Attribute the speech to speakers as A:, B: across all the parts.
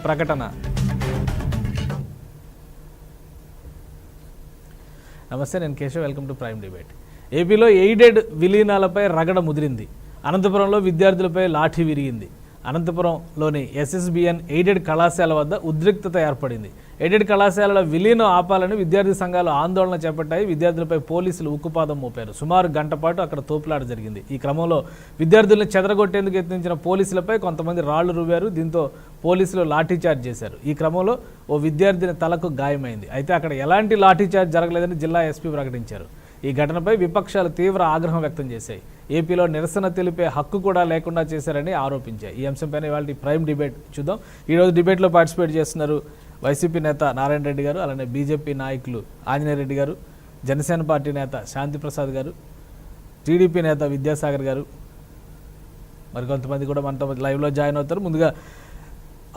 A: ప్రకటన. నమస్తే, నేను Keshav. Welcome to prime debate. ఏపీలో ఎయిడెడ్ విలీనాలపై రగడ ముదిరింది. అనంతపురంలో విద్యార్థులపై లాఠీ విరిగింది. అనంతపురంలోని ఎస్ఎస్బిఎన్ ఎయిడెడ్ కళాశాల వద్ద ఉద్రిక్తత ఏర్పడింది. ఎయిడెడ్ కళాశాలల విలీనం ఆపాలని విద్యార్థి సంఘాలు ఆందోళన చేపట్టాయి. విద్యార్థులపై పోలీసులు ఉక్కుపాదం మోపారు. సుమారు గంట పాటు అక్కడ తోపులాట జరిగింది. ఈ క్రమంలో విద్యార్థులను చెదరగొట్టేందుకు యత్నించిన పోలీసులపై కొంతమంది రాళ్లు రువ్వారు. దీంతో పోలీసులు లాఠీచార్జ్ చేశారు. ఈ క్రమంలో ఓ విద్యార్థిని తలకు గాయమైంది. అయితే అక్కడ ఎలాంటి లాఠీచార్జ్ జరగలేదని జిల్లా ఎస్పీ ప్రకటించారు. ఈ ఘటనపై విపక్షాలు తీవ్ర ఆగ్రహం వ్యక్తం చేశాయి. ఏపీలో నిరసన తెలిపే హక్కు కూడా లేకుండా చేశారని ఆరోపించాయి. ఈ అంశంపైన ఇవాళ ప్రైమ్ డిబేట్ చూద్దాం. ఈరోజు డిబేట్లో పార్టిసిపేట్ చేస్తున్నారు వైసీపీ నేత నారాయణ రెడ్డి గారు, అలానే బీజేపీ నాయకులు ఆంజనేయ రెడ్డి గారు, జనసేన పార్టీ నేత శాంతి ప్రసాద్ గారు, టీడీపీ నేత విద్యాసాగర్ గారు, మరికొంతమంది కూడా మనతో లైవ్లో జాయిన్ అవుతారు. ముందుగా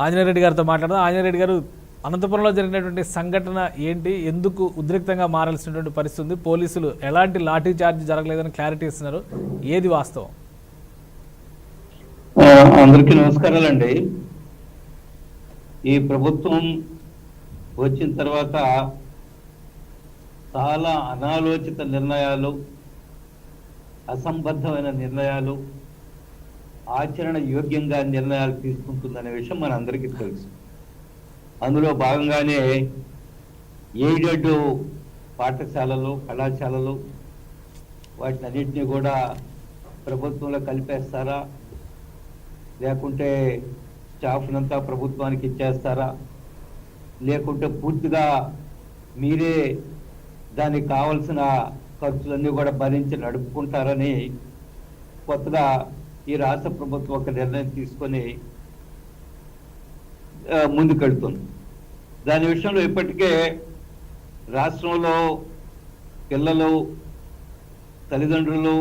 A: ఆంజనేయ రెడ్డి గారితో మాట్లాడదాం. ఆంజనేయ రెడ్డి గారు, అనంతపురంలో జరిగినటువంటి సంఘటన ఏంటి? ఎందుకు ఉద్రిక్తంగా మారాల్సినటువంటి పరిస్థితి ఉంది? పోలీసులు ఎలాంటి లాఠీ చార్జ్ జరగలేదని క్లారిటీ ఇస్తున్నారు. ఏది వాస్తవం?
B: అందరికీ నమస్కారాలండి. ఈ ప్రభుత్వం వచ్చిన తర్వాత చాలా అనాలోచిత నిర్ణయాలు, అసంబద్ధమైన నిర్ణయాలు, ఆచరణ యోగ్యంగా నిర్ణయాలు తీసుకుంటుందనే విషయం మన అందరికీ తెలుసు. అందులో భాగంగానే ఎయిడెడ్ పాఠశాలలు, కళాశాలలు వాటిని అన్నింటినీ కూడా ప్రభుత్వంలో కలిపేస్తారా, లేకుంటే స్టాఫ్నంతా ప్రభుత్వానికి ఇచ్చేస్తారా, లేకుంటే పూర్తిగా మీరే దానికి కావలసిన ఖర్చులన్నీ కూడా భరించి నడుపుకుంటారని కొత్తగా ఈ రాష్ట్ర ప్రభుత్వం ఒక నిర్ణయం తీసుకొని ముందుకెళ్తుంది. దాని విషయంలో ఇప్పటికే రాష్ట్రంలో పిల్లలు, తల్లిదండ్రులు,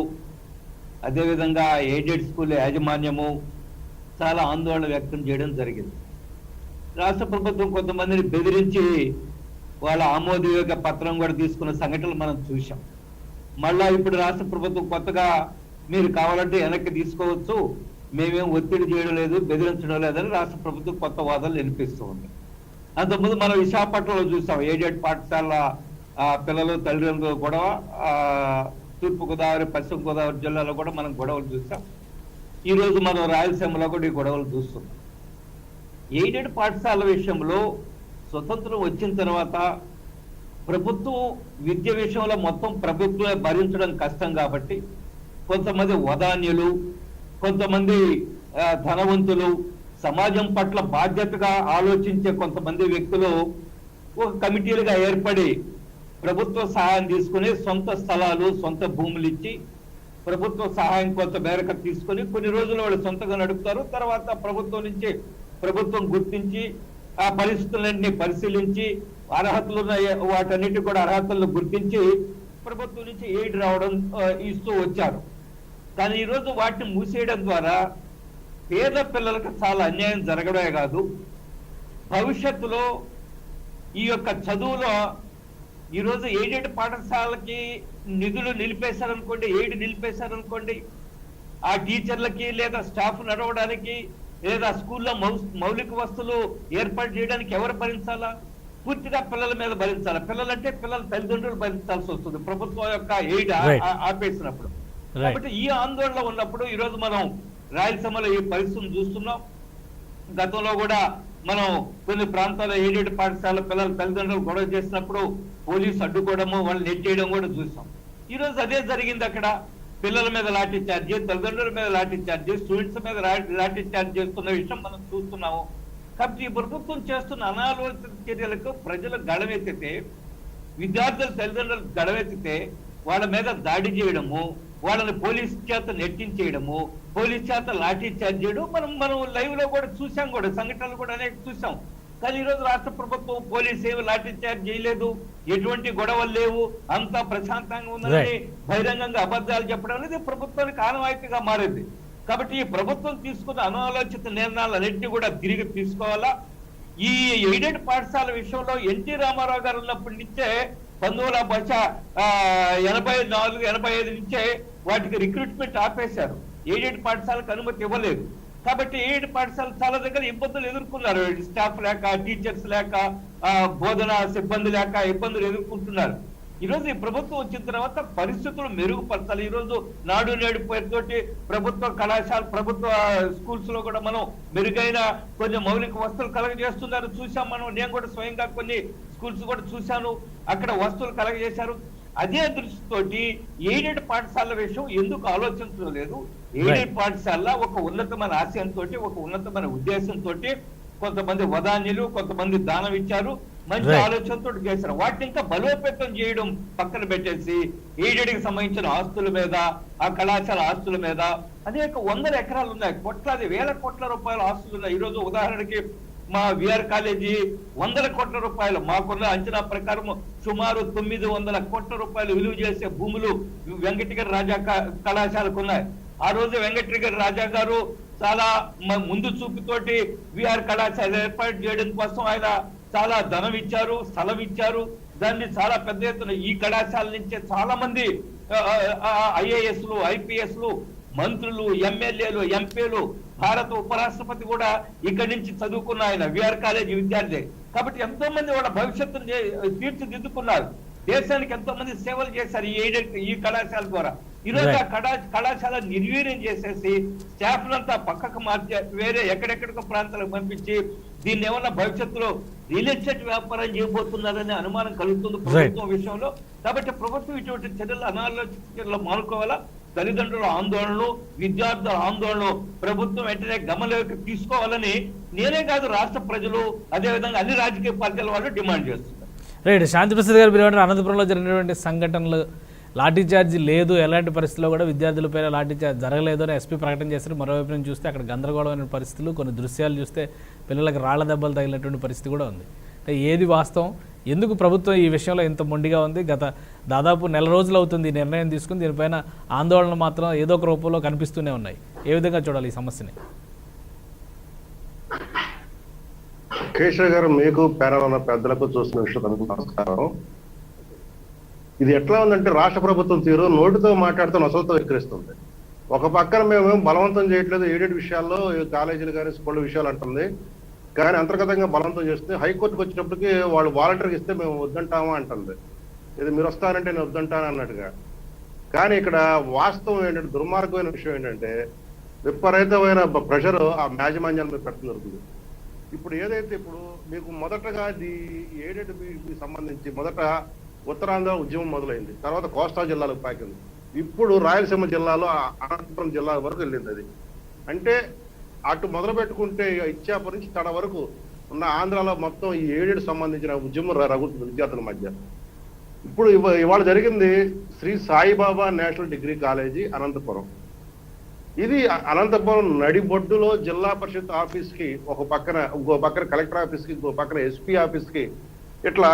B: అదేవిధంగా ఎయిడెడ్ స్కూల్ యాజమాన్యము చాలా ఆందోళన వ్యక్తం చేయడం జరిగింది. రాష్ట్ర ప్రభుత్వం కొంతమందిని బెదిరించి వాళ్ళ ఆమోదయోగ్య పత్రం కూడా తీసుకున్న సంఘటనలు మనం చూసాం. మళ్ళా ఇప్పుడు రాష్ట్ర ప్రభుత్వం కొత్తగా మీరు కావాలంటే వెనక్కి తీసుకోవచ్చు, మేమేం ఒత్తిడి చేయడం లేదు, బెదిరించడం లేదని రాష్ట్ర ప్రభుత్వం కొత్త వాదనలు వినిపిస్తూ ఉంది. అంతకుముందు మనం విశాఖపట్నంలో చూసాం ఎయిడెడ్ పాఠశాల పిల్లలు తల్లిదండ్రులు గొడవ. తూర్పుగోదావరి, పశ్చిమ గోదావరి జిల్లాలో కూడా మనం గొడవలు చూసాం. ఈరోజు మనం రాయలసీమలో కూడా ఈ గొడవలు చూస్తున్నాం. ఎయిడెడ్ పాఠశాల విషయంలో స్వతంత్రం వచ్చిన తర్వాత ప్రభుత్వం విద్య విషయంలో మొత్తం ప్రభుత్వమే భరించడం కష్టం కాబట్టి కొంతమంది వదాన్యులు, కొంతమంది ధనవంతులు, సమాజం పట్ల బాధ్యతగా ఆలోచించే కొంతమంది వ్యక్తులు ఒక కమిటీలుగా ఏర్పడి ప్రభుత్వ సహాయం తీసుకుని సొంత స్థలాలు, సొంత భూములు ఇచ్చి ప్రభుత్వ సహాయం కొంత మేరకు తీసుకొని కొన్ని రోజులు వాళ్ళు సొంతంగా నడుపుతారు. తర్వాత ప్రభుత్వం గుర్తించి ఆ పరిస్థితులన్నీ పరిశీలించి అర్హతలు వాటన్నిటి కూడా అర్హతలను గుర్తించి ప్రభుత్వం నుంచి ఎయిడ్ రావడం ఇస్తూ వచ్చారు. కానీ ఈరోజు వాటిని మూసేయడం ద్వారా పేద పిల్లలకు చాలా అన్యాయం జరగడమే కాదు, భవిష్యత్తులో ఈ యొక్క చదువులో ఈరోజు ఎయిడెడ్ పాఠశాలకి నిధులు నిలిపేశారనుకోండి, ఎయిడ్ నిలిపేశారనుకోండి, ఆ టీచర్లకి లేదా స్టాఫ్ నడవడానికి లేదా స్కూల్లో మౌలిక వస్తువులు ఏర్పాటు చేయడానికి ఎవరు భరించాలా? పూర్తిగా పిల్లల మీద భరించాలి. పిల్లలంటే పిల్లల తల్లిదండ్రులు భరించాల్సి వస్తుంది ప్రభుత్వం యొక్క ఎయిడ్ ఆపేసినప్పుడు. కాబట్టి ఈ ఆందోళన ఉన్నప్పుడు ఈరోజు మనం రాయలసీమలో ఈ పరిస్థితిని చూస్తున్నాం. గతంలో కూడా మనం కొన్ని ప్రాంతాల్లో ఎయిడెడ్ పాఠశాల పిల్లల తల్లిదండ్రులు గొడవ చేసినప్పుడు పోలీసు అడ్డుకోవడము, వాళ్ళు నెట్టేయడం కూడా చూసాం. ఈరోజు అదే జరిగింది. అక్కడ పిల్లల మీద లాఠీ చార్జ్, తల్లిదండ్రుల మీద లాఠీ చార్జ్, స్టూడెంట్స్ మీద లాఠీ చార్జ్ చేస్తున్న విషయం మనం చూస్తున్నాము. కాబట్టి ఈ ప్రభుత్వం చేస్తున్న అనాలోచిత చర్యలకు ప్రజలు గడవెత్తితే, విద్యార్థుల తల్లిదండ్రులు గడవెత్తితే వాళ్ళ మీద దాడి చేయడము, వాళ్ళని పోలీస్ చేత నెట్టించేయడము, పోలీస్ చేత లాఠీ చార్జ్ చేయడం మనం లైవ్ లో కూడా చూసాం, కూడా సంఘటనలు కూడా అనేక చూసాం. కానీ ఈరోజు రాష్ట్ర ప్రభుత్వం పోలీసు ఏమి లాఠీ చార్జ్ చేయలేదు, ఎటువంటి గొడవలు లేవు, అంతా ప్రశాంతంగా ఉందని బహిరంగంగా అబద్ధాలు చెప్పడం అనేది ప్రభుత్వానికి ఆనవాయితీగా మారింది. కాబట్టి ఈ ప్రభుత్వం తీసుకున్న అనాలోచిత నిర్ణయాలన్నింటినీ కూడా తిరిగి తీసుకోవాలా. ఈ ఎయిడెడ్ పాఠశాల విషయంలో ఎన్టీ రామారావు గారు ఉన్నప్పటి నుంచే 1984-85 నుంచే వాటికి రిక్రూట్మెంట్ ఆపేశారు. ఎయిడెడ్ పాఠశాలకు అనుమతి ఇవ్వలేదు. కాబట్టి ఎయిడెడ్ పాఠశాల చాలా దగ్గర ఇబ్బందులు ఎదుర్కొన్నారు. స్టాఫ్ లేక, టీచర్స్ లేక, బోధన సిబ్బంది లేక ఇబ్బందులు ఎదుర్కొంటున్నారు. ఈ రోజు ఈ ప్రభుత్వం వచ్చిన తర్వాత పరిస్థితులు మెరుగుపరచాలి. ఈ రోజు నాడు నేడు పేరుతోటి ప్రభుత్వ కళాశాల, ప్రభుత్వ స్కూల్స్ లో కూడా మనం మెరుగైన కొన్ని మౌలిక వస్తువులు కలగజేస్తున్నారు. చూసాం మనం, నేను కూడా స్వయంగా కొన్ని స్కూల్స్ కూడా చూశాను, అక్కడ వస్తువులు కలగజేశారు. అదే దృష్టితోటి ఎయిడెడ్ పాఠశాల విషయం ఎందుకు ఆలోచించడం లేదు? ఎయిడెడ్ పాఠశాల ఒక ఉన్నతమైన ఆశయంతో, ఒక ఉన్నతమైన ఉద్దేశంతో కొంతమంది వదాన్యులు, కొంతమంది దానం ఇచ్చారు, మంచి ఆలోచనతో చేశారు. వాటిని ఇంకా బలోపేతం చేయడం పక్కన పెట్టేసి ఎయిడెడ్ కి సంబంధించిన ఆస్తుల మీద, ఆ కళాశాల ఆస్తుల మీద అనేక వందల ఎకరాలు ఉన్నాయి, కోట్లాది వేల కోట్ల రూపాయల ఆస్తులు ఉన్నాయి. ఈ రోజు ఉదాహరణకి మా విఆర్ కాలేజీ 100 కోట్ల రూపాయలు, మాకున్న అంచనా ప్రకారం సుమారు 900 కోట్ల రూపాయలు విలువ చేసే భూములు వెంకటగిరి రాజా కళాశాలకు ఉన్నాయి. ఆ రోజు వెంకటగిరి రాజా గారు చాలా ముందు చూపుతోటి విఆర్ కళాశాల ఏర్పాటు చేయడం కోసం ఆయన చాలా ధనం ఇచ్చారు, స్థలం ఇచ్చారు. దాన్ని చాలా పెద్ద ఎత్తున ఈ కళాశాల నుంచే చాలా మంది ఐఏఎస్లు, ఐపీఎస్లు, మంత్రులు, ఎమ్మెల్యేలు, ఎంపీలు, భారత ఉపరాష్ట్రపతి కూడా ఇక్కడి నుంచి చదువుకున్న ఆయన విఆర్ కాలేజీ విద్యార్థి. కాబట్టి ఎంతో మంది వాళ్ళ భవిష్యత్తును తీర్చిదిద్దుకున్నారు. దేశానికి ఎంతో మంది సేవలు చేశారు ఈ కళాశాల ద్వారా. ఈ రోజు ఆ కళాశాల నిర్వీర్యం చేసేసి స్టాఫ్లంతా పక్కకు మార్చి వేరే ఎక్కడెక్కడికో ప్రాంతాలకు పంపించి దీన్ని ఏమన్నా భవిష్యత్తులో రియల్ ఎస్టేట్ వ్యాపారం చేయబోతున్నారనే అనుమానం కలుగుతుంది ప్రభుత్వం విషయంలో. కాబట్టి ప్రభుత్వం ఇటువంటి చర్యలు అనాలోచిత మానుకోవాలా. తల్లిదండ్రుల ఆందోళనలు, విద్యార్థుల ఆందోళనలు ప్రభుత్వం వెంటనే గమనంలోకి తీసుకోవాలని నేనే కాదు, రాష్ట్ర ప్రజలు, అదేవిధంగా అన్ని రాజకీయ పార్టీల వాళ్ళు డిమాండ్ చేస్తున్నారు.
A: రైట్. శాంతిప్రసాద్ గారు, మీరు అనంతపురంలో జరిగినటువంటి సంఘటనలు, లాఠీచార్జీ లేదు, ఎలాంటి పరిస్థితుల్లో కూడా విద్యార్థులపై లాఠీచార్జ్ జరగలేదు అని ఎస్పీ ప్రకటన చేశారు. మరోవైపు నుంచి చూస్తే అక్కడ గందరగోళమైన పరిస్థితులు, కొన్ని దృశ్యాలు చూస్తే పిల్లలకు రాళ్ల దెబ్బలు తగిలినటువంటి పరిస్థితి కూడా ఉంది. అంటే ఏది వాస్తవం? ఎందుకు ప్రభుత్వం ఈ విషయంలో ఇంత మొండిగా ఉంది? గత దాదాపు నెల రోజులు అవుతుంది ఈ నిర్ణయం తీసుకుని, దీనిపైన ఆందోళన మాత్రం ఏదో ఒక రూపంలో కనిపిస్తూనే ఉన్నాయి. ఏ విధంగా చూడాలి ఈ సమస్యని?
C: కేశవ్ గారు, మీకు ప్యానల్ ఉన్న పెద్దలకు చూసిన విషయం నమస్కారం. ఇది ఎట్లా ఉందంటే రాష్ట్ర ప్రభుత్వం తీరు నోటితో మాట్లాడుతూ నొసలతో విక్రిస్తుంది. ఒక పక్కన మేము బలవంతం చేయట్లేదు ఎయిడెడ్ విషయాల్లో, కాలేజీలు కానీ స్కూళ్ళ విషయాలు అంటుంది, కానీ అంతర్గతంగా బలవంతం చేస్తుంది. హైకోర్టుకు వచ్చేటప్పటికి వాళ్ళు వాలంటీర్కి ఇస్తే మేము వద్దంటామా అంటుంది. ఇది మీరు వస్తానంటే నేను వద్దంటాను అన్నట్టుగా. కానీ ఇక్కడ వాస్తవం ఏంటంటే, దుర్మార్గమైన విషయం ఏంటంటే విపరీతమైన ప్రెషర్ ఆ యాజమాన్యాల మీద పెట్టడం జరుగుతుంది. ఇప్పుడు ఏదైతే ఇప్పుడు మీకు మొదటగా ఎయిడెడ్ సంబంధించి మొదట ఉత్తరాంధ్ర ఉద్యమం మొదలైంది, తర్వాత కోస్తా జిల్లాలకు పాకింది, ఇప్పుడు రాయలసీమ జిల్లాలో అనంతపురం జిల్లా వరకు వెళ్ళింది. అది అంటే అటు మొదలు పెట్టుకుంటే ఇచ్చాపురం నుంచి తడ వరకు ఉన్న ఆంధ్రాలో మొత్తం ఈ ఏడేడు సంబంధించిన ఉద్యమం రగులుతుంది విద్యార్థుల మధ్య. ఇప్పుడు ఇవాళ జరిగింది Shri Saibaba national degree college Anantapuram. ఇది అనంతపురం నడిబొడ్డులో జిల్లా పరిషత్ ఆఫీస్ కి ఒక పక్కన, ఇంకో పక్కన కలెక్టర్ ఆఫీస్ కి, ఇంకో పక్కన ఎస్పీ ఆఫీస్ కి, ఇట్లా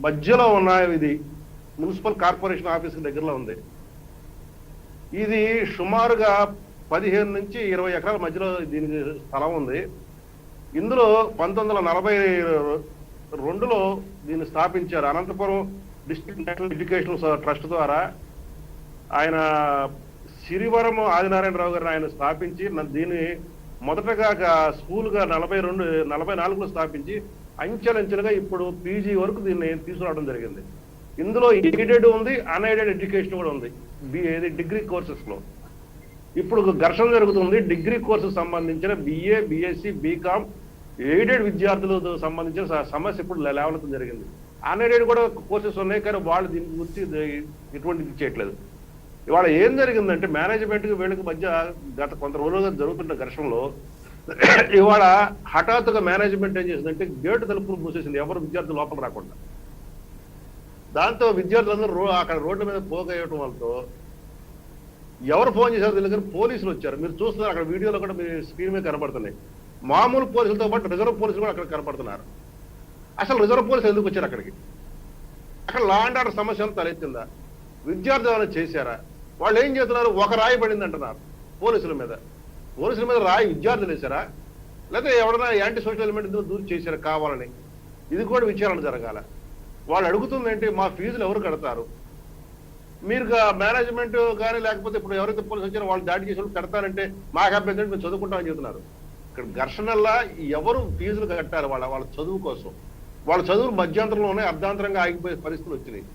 C: మధ్యలో ఉన్న ఇది మున్సిపల్ కార్పొరేషన్ ఆఫీస్ కి దగ్గరలో ఉంది. ఇది సుమారుగా 15 నుంచి 20 ఎకరాల మధ్యలో దీనికి స్థలం ఉంది. ఇందులో 1942లో దీన్ని స్థాపించారు. Anantapuram district national education trust ద్వారా ఆయన సిరివరం ఆదినారాయణరావు గారిని ఆయన స్థాపించి దీన్ని మొదటగా స్కూల్గా 44లో స్థాపించి అంచెలంచెలుగా ఇప్పుడు పీజీ వరకు దీన్ని తీసుకురావడం జరిగింది. ఇందులో ఎయిడెడ్ ఉంది, అన్ఎయిడెడ్ ఎడ్యుకేషన్ కూడా ఉంది డిగ్రీ కోర్సెస్ లో. ఇప్పుడు ఘర్షణ జరుగుతుంది. డిగ్రీ కోర్సు సంబంధించిన బిఏ, బిఎస్సి, బీకామ్ ఎయిడెడ్ విద్యార్థులకు సంబంధించిన సమస్య ఇప్పుడు లేవనెత్తడం జరిగింది. అన్ఎయిడెడ్ కూడా కోర్సెస్ ఉన్నాయి, కానీ వాళ్ళు దీని గురించి ఎటువంటి చేయట్లేదు. ఇవాళ ఏం జరిగిందంటే మేనేజ్మెంట్కి వీళ్ళకి మధ్య గత కొంత రోజులుగా జరుగుతున్న ఘర్షణలో ఇవాళ హఠాత్తుగా మేనేజ్మెంట్ ఏం చేసిందంటే గేటు తలుపులు మూసేసింది, ఎవరు విద్యార్థులు లోపల రాకుండా. దాంతో విద్యార్థులందరూ అక్కడ రోడ్ల మీద పోగేయటం వాళ్ళతో ఎవరు ఫోన్ చేశారో తెలియదు, కానీ పోలీసులు వచ్చారు. మీరు చూస్తున్నారు అక్కడ వీడియోలో కూడా మీ స్క్రీన్ మీద కనబడుతున్నాయి. మామూలు పోలీసులతో పాటు రిజర్వ్ పోలీసులు కూడా అక్కడ కనపడుతున్నారు. అసలు రిజర్వ్ పోలీసులు ఎందుకు వచ్చారు అక్కడికి? అక్కడ లా అండ్ ఆర్డర్ సమస్యలు తలెత్తిందా? విద్యార్థులు ఏమైనా చేశారా? వాళ్ళు ఏం చేస్తున్నారు? ఒక రాయి పడింది అంటున్నారు పోలీసుల మీద. పోలీసుల మీద రాయి విద్యార్థులు వేశారా, లేకపోతే ఎవరైనా యాంటీ సోషల్ ఎలిమెంట్ దూరం చేశారా కావాలని? ఇది కూడా విచారణ జరగాల. వాళ్ళు అడుగుతుంది ఏంటి, మా ఫీజులు ఎవరు కడతారు? మీరు మేనేజ్మెంట్ కానీ లేకపోతే ఇప్పుడు ఎవరైతే పోలీసు వచ్చారో వాళ్ళు దాడి చేసి వాళ్ళు కడతారంటే మాకు అభ్యంతరం మేము చదువుకుంటామని చెబుతున్నారు. ఇక్కడ ఘర్షణల్లా ఎవరు ఫీజులు కట్టారు వాళ్ళ చదువు కోసం, వాళ్ళ చదువులు మధ్యంతరంలోనే అర్ధాంతరంగా ఆగిపోయే పరిస్థితులు వచ్చినాయి.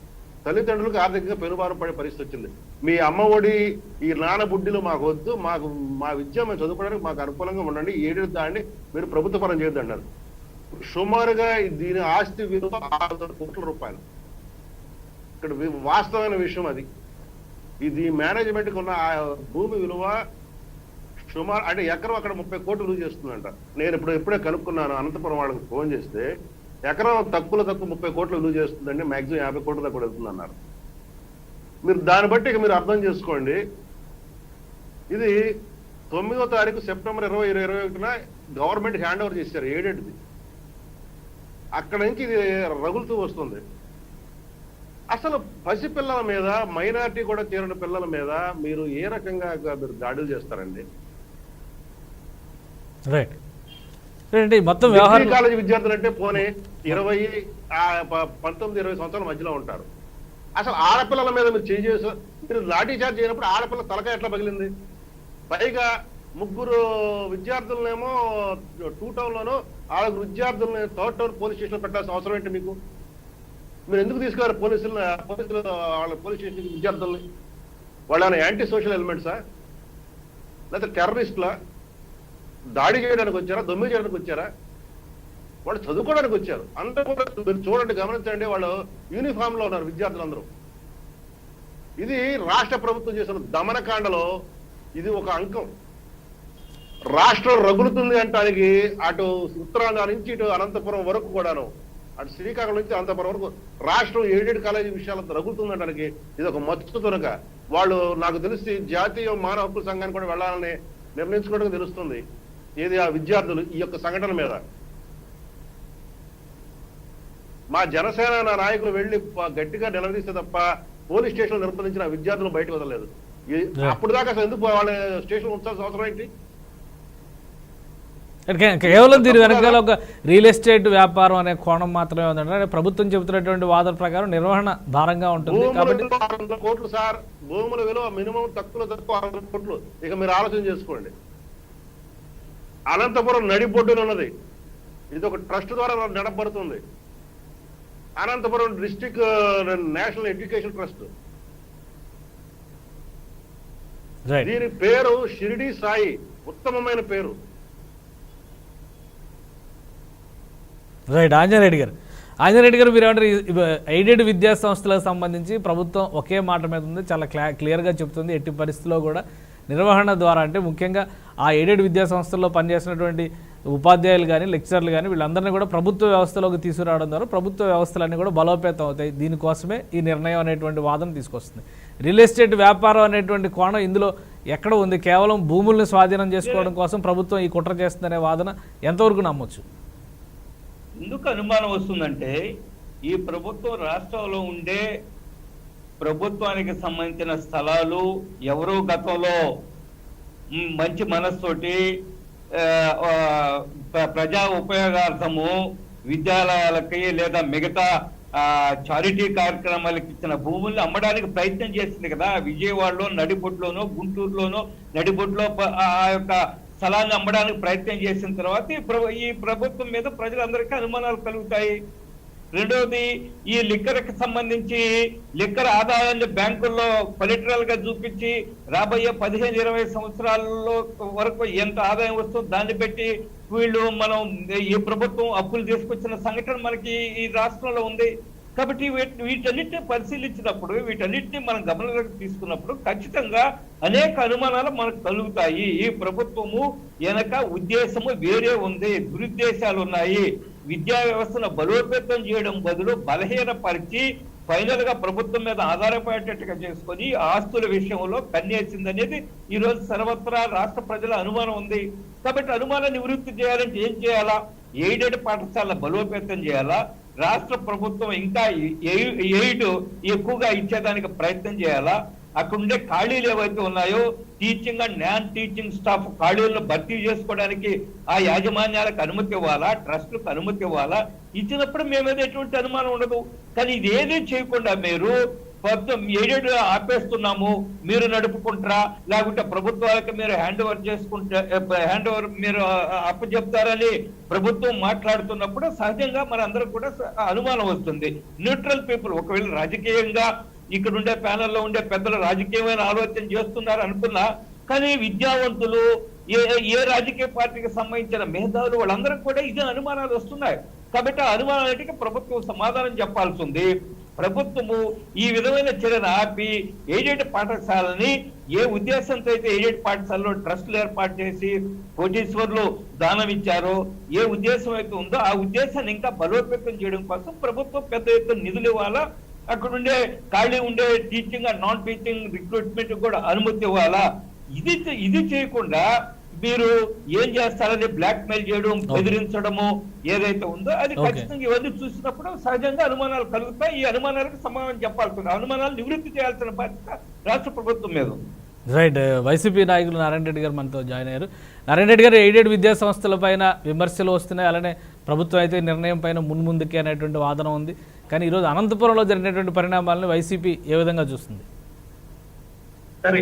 C: తల్లిదండ్రులకు ఆర్థికంగా పెనుభారం పడే పరిస్థితి వచ్చింది. మీ అమ్మ ఒడి ఈ నాన్న బుడ్డిలు మాకు వద్దు, మా విద్య మేము చదువుకోవడానికి మాకు అనుకూలంగా ఉండండి, ఏడు దాన్ని మీరు ప్రభుత్వ పరం చేయొద్దు అన్నారు. సుమారుగా దీని ఆస్తి విలువ 600 కోట్ల రూపాయలు. ఇక్కడ వాస్తవమైన విషయం అది. ఇది మేనేజ్మెంట్కి ఉన్న భూమి విలువ సుమారు అంటే ఎకరం అక్కడ 30 కోట్లు లూజ్ చేస్తుందంట. నేను ఇప్పుడే కనుక్కున్నాను, అనంతపురం వాళ్ళకి ఫోన్ చేస్తే ఎకరం తక్కువ 30 కోట్లు లూజ్ చేస్తుందండి, మాక్సిమం 50 కోట్ల దాకా కూడా వెళ్తుంది అన్నారు. మీరు దాన్ని బట్టి ఇక మీరు అర్థం చేసుకోండి. ఇది 9వ తారీఖు సెప్టెంబర్ 2021 గవర్నమెంట్ హ్యాండ్ ఓవర్ చేశారు ఎయిడెడ్ది. అక్కడ నుంచి ఇది రగులుతూ వస్తుంది. అసలు పసిపిల్లల మీద, మైనారిటీ కూడా చేరిన పిల్లల మీద మీరు ఏ రకంగా మీరు దాడులు చేస్తారండి?
A: రైట్. మొత్తం వ్యవహారం
C: కాలేజీ విద్యార్థులు అంటే పోనీ 19-20 సంవత్సరాల మధ్యలో ఉంటారు. అసలు ఆడపిల్లల మీద మీరు చేసి మీరు లాఠీ చార్జ్ చేయనప్పుడు ఆడపిల్ల తలకాయ ఎట్లా పగిలింది? పైగా 3 విద్యార్థులనేమో 2 టౌన్లోనూ 6 విద్యార్థులని 3rd టౌన్ పోలీస్ స్టేషన్ పెట్టాల్సిన అవసరం ఏంటి మీకు? మీరు ఎందుకు తీసుకున్నారు పోలీసులు వాళ్ళ పోలీస్ స్టేషన్ విద్యార్థుల్ని? వాళ్ళు ఏమైనా యాంటీ సోషల్ ఎలిమెంట్సా, లేకపోతే టెర్రరిస్టులా? దాడి చేయడానికి వచ్చారా, దొమ్మి చేయడానికి వచ్చారా? వాళ్ళు చదువుకోవడానికి వచ్చారు. అందరూ కూడా మీరు చూడండి, గమనించండి, వాళ్ళు యూనిఫామ్ లో ఉన్నారు విద్యార్థులందరూ. ఇది రాష్ట్ర ప్రభుత్వం చేసిన దమనకాండలో ఇది ఒక అంకం. రాష్ట్రం రగులుతుంది అంటానికి అటు ఉత్తరాంధ్ర నుంచి ఇటు అనంతపురం వరకు కూడాను, అటు శ్రీకాకుళం నుంచి అనంతపురం వరకు రాష్ట్రం ఎయిడెడ్ కాలేజీ విషయాలతో రగులుతుంది అంటానికి ఇది ఒక మత్తు తునక. వాళ్ళు నాకు తెలిసి జాతీయ మానవ హక్కుల సంఘానికి కూడా వెళ్ళాలని నిర్ణయించుకోవడం తెలుస్తుంది. ఏది ఆ విద్యార్థులు ఈ యొక్క సంఘటన మీద. మా జనసేన నాయకులు వెళ్లి గట్టిగా నిలదీస్తే తప్ప పోలీస్ స్టేషన్ నిర్బంధించిన విద్యార్థులు బయటకు వదలలేదు. అప్పుడు దాకా అసలు ఎందుకు వాళ్ళ స్టేషన్ ఉంచాల్సిన అవసరం ఏంటి?
A: కేవలం దీని వెనకాల ఒక రియల్ ఎస్టేట్ వ్యాపారం అనే కోణం మాత్రమే ఉందంటే ప్రభుత్వం చెబుతున్నటువంటి వాదన ప్రకారం నిర్వహణ భారంగా ఉంటుంది కాబట్టి
C: 600 కోట్లు సార్, భూముల విలువ మినిమం తక్కువ 600 కోట్లు. ఇక మీరు ఆలోచన చేసుకోండి. అనంతపురం నడిబొడ్డున ఉన్నది. ఇది ఒక ట్రస్ట్ ద్వారా నడపబడుతుంది. Anantapuram district national education trust. దీని పేరు షిరిడి సాయి, ఉత్తమమైన పేరు.
A: రైట్. ఆంజనేయుడు గారు మీరు ఏమంటారు? ఎయిడెడ్ విద్యా సంస్థలకు సంబంధించి ప్రభుత్వం ఒకే మాట మీద ఉంది, చాలా క్లియర్గా చెప్తుంది. ఎట్టి పరిస్థితుల్లో కూడా నిర్వహణ ద్వారా అంటే ముఖ్యంగా ఆ ఎయిడెడ్ విద్యా సంస్థల్లో పనిచేసినటువంటి ఉపాధ్యాయులు కానీ లెక్చరర్లు కానీ వీళ్ళందరినీ కూడా ప్రభుత్వ వ్యవస్థలోకి తీసుకురావడం ద్వారా ప్రభుత్వ వ్యవస్థలన్నీ కూడా బలోపేతం అవుతాయి. దీనికోసమే ఈ నిర్ణయం అనేటువంటి వాదన తీసుకొస్తుంది. రియల్ ఎస్టేట్ వ్యాపారం అనేటువంటి కోణం ఇందులో ఎక్కడ ఉంది? కేవలం భూముల్ని స్వాధీనం చేసుకోవడం కోసం ప్రభుత్వం ఈ కుట్ర చేస్తుందనే వాదన ఎంతవరకు నమ్మొచ్చు?
B: ఎందుకు అనుమానం వస్తుందంటే ఈ ప్రభుత్వం రాష్ట్రంలో ఉండే ప్రభుత్వానికి సంబంధించిన స్థలాలు ఎవరో గతంలో మంచి మనస్తోటి ప్రజా ఉపయోగార్థము విద్యాలయాలకి లేదా మిగతా చారిటీ కార్యక్రమాలకు ఇచ్చిన భూముల్ని అమ్మడానికి ప్రయత్నం చేసింది కదా. విజయవాడలో నడిబొడ్లోనో గుంటూరులోనో నడిబొడ్లో ఆ యొక్క స్థలాన్ని అమ్మడానికి ప్రయత్నం చేసిన తర్వాత ఈ ప్రభుత్వం మీద ప్రజలందరికీ అనుమానాలు కలుగుతాయి. రెండవది, ఈ లిక్కర్కి సంబంధించి లిక్కర్ ఆదాయాన్ని బ్యాంకుల్లో కొలెటరల్ గా చూపించి రాబోయే 15-20 సంవత్సరాల్లో వరకు ఎంత ఆదాయం వస్తుందో దాన్ని బట్టి వీళ్ళు మనం ఈ ప్రభుత్వం అప్పులు తీసుకొచ్చిన సంఘటన మనకి ఈ రాష్ట్రంలో ఉంది. కాబట్టి వీటన్నిటిని పరిశీలించినప్పుడు, వీటన్నిటిని మనం గమనంలోకి తీసుకున్నప్పుడు ఖచ్చితంగా అనేక అనుమానాలు మనకు కలుగుతాయి. ఈ ప్రభుత్వము వెనక ఉద్దేశము వేరే ఉంది, దురుద్దేశాలు ఉన్నాయి. విద్యా వ్యవస్థను బలోపేతం చేయడం బదులు బలహీనపరిచి ఫైనల్ గా ప్రభుత్వం మీద ఆధారపడేటట్టుగా చేసుకొని ఆస్తుల విషయంలో కన్నేసిందనేది ఈ రోజు సర్వత్రా రాష్ట్ర ప్రజల అనుమానం ఉంది. కాబట్టి అనుమానం నివృత్తి చేయాలంటే ఏం చేయాలా? ఎయిడెడ్ పాఠశాల బలోపేతం చేయాలా? రాష్ట్ర ప్రభుత్వం ఇంకా ఎయిడ్ ఎక్కువగా ఇచ్చేదానికి ప్రయత్నం చేయాలా? అక్కడ ఉండే ఖాళీలు ఏవైతే ఉన్నాయో teaching and non teaching staff ఖాళీలను భర్తీ చేసుకోవడానికి ఆ యాజమాన్యాలకు అనుమతి ఇవ్వాలా, ట్రస్టులకు అనుమతి ఇవ్వాలా? ఇచ్చినప్పుడు మేమేదో ఎటువంటి అనుమానం ఉండదు. కానీ ఇదేదీ చేయకుండా మీరు ఎయిడెడ్ ఆపేస్తున్నాము, మీరు నడుపుకుంటారా, లేకుంటే ప్రభుత్వాలకు మీరు హ్యాండ్ ఓవర్ మీరు అప్పచెప్తారని ప్రభుత్వం మాట్లాడుతున్నప్పుడు సహజంగా మనందరం కూడా అనుమానం వస్తుంది. న్యూట్రల్ పీపుల్ ఒకవేళ రాజకీయంగా ఇక్కడ ఉండే ప్యానెల్లో ఉండే పెద్దలు రాజకీయమైన ఆలోచన చేస్తున్నారు అనుకున్నా, కానీ విద్యావంతులు ఏ రాజకీయ పార్టీకి సంబంధించిన మేధావులు వాళ్ళందరూ కూడా ఇదే అనుమానాలు వస్తున్నాయి. కాబట్టి ఆ అనుమానాలకి ప్రభుత్వం సమాధానం చెప్పాల్సి ఉంది. ప్రభుత్వము ఈ విధమైన చర్యను ఆపి ఎయిడెడ్ పాఠశాలని ఏ ఉద్దేశంతో అయితే ఎయిడెడ్ పాఠశాలలో ట్రస్టులు ఏర్పాటు చేసి కోటీశ్వర్లు దానం ఇచ్చారో, ఏ ఉద్దేశం అయితే ఉందో ఆ ఉద్దేశాన్ని ఇంకా బలోపేతం చేయడం కోసం ప్రభుత్వం పెద్ద ఎత్తున నిధులు ఇవ్వాలా, అక్కడ ఉండే ఖాళీ ఉండే teaching and non teaching recruitment కూడా అనుమతి ఇవ్వాలా. ఇది చేయకుండా మీరు ఏం చేస్తారని బ్లాక్ మెయిల్ చేయడం, బెదిరించడము ఏదైతే ఉందో అది ఖచ్చితంగా ఇవన్నీ చూసినప్పుడు సహజంగా అనుమానాలు కలుగుతాయి. ఈ అనుమానాలకు సమాధానం చెప్పాల్సింది, అనుమానాలు నివృత్తి చేయాల్సిన బాధ్యత రాష్ట్ర ప్రభుత్వం మీద ఉంది.
A: రైట్. వైసీపీ నాయకులు నారాయణ రెడ్డి గారు మనతో జాయిన్ అయ్యారు. నారాయణ రెడ్డి గారు, ఎయిడెడ్ విద్యా సంస్థల పైన విమర్శలు వస్తున్నాయి, అలానే ప్రభుత్వం అయితే నిర్ణయం పైన ముందుకే అనేటువంటి వాదన ఉంది. కానీ ఈరోజు అనంతపురంలో జరిగినటువంటి పరిణామాలను వైసీపీ ఏ విధంగా చూస్తుంది?
D: సరే,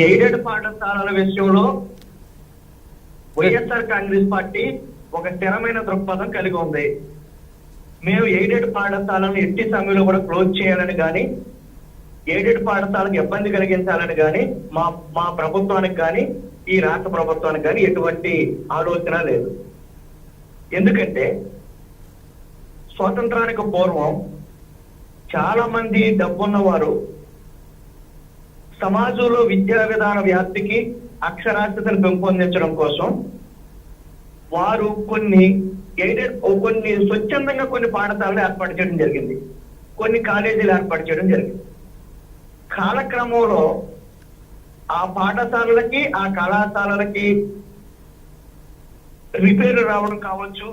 D: ఎయిడెడ్ పాఠశాలల విషయంలో వైఎస్ఆర్ కాంగ్రెస్ పార్టీ ఒక స్థిరమైన దృక్పథం కలిగి ఉంది. మేము ఎయిడెడ్ పాఠశాలను ఎట్టి సమయంలో కూడా క్లోజ్ చేయాలని కానీ, ఎయిడెడ్ పాఠశాలకు ఇబ్బంది కలిగించాలని కానీ మా ప్రభుత్వానికి కానీ ఈ రాష్ట్ర ప్రభుత్వానికి కానీ ఎటువంటి ఆలోచన లేదు. ఎందుకంటే స్వాతంత్రానికి పూర్వం చాలా మంది డబ్బున్న వారు సమాజంలో విద్యా విధాన వ్యాప్తికి అక్షరాస్యతను పెంపొందించడం కోసం వారు కొన్ని స్వచ్ఛందంగా కొన్ని పాఠశాలలు ఏర్పాటు చేయడం జరిగింది, కొన్ని కాలేజీలు ఏర్పాటు చేయడం జరిగింది. కాలక్రమంలో ఆ పాఠశాలలకి ఆ కళాశాలలకి రిపేరు రావడం కావచ్చు,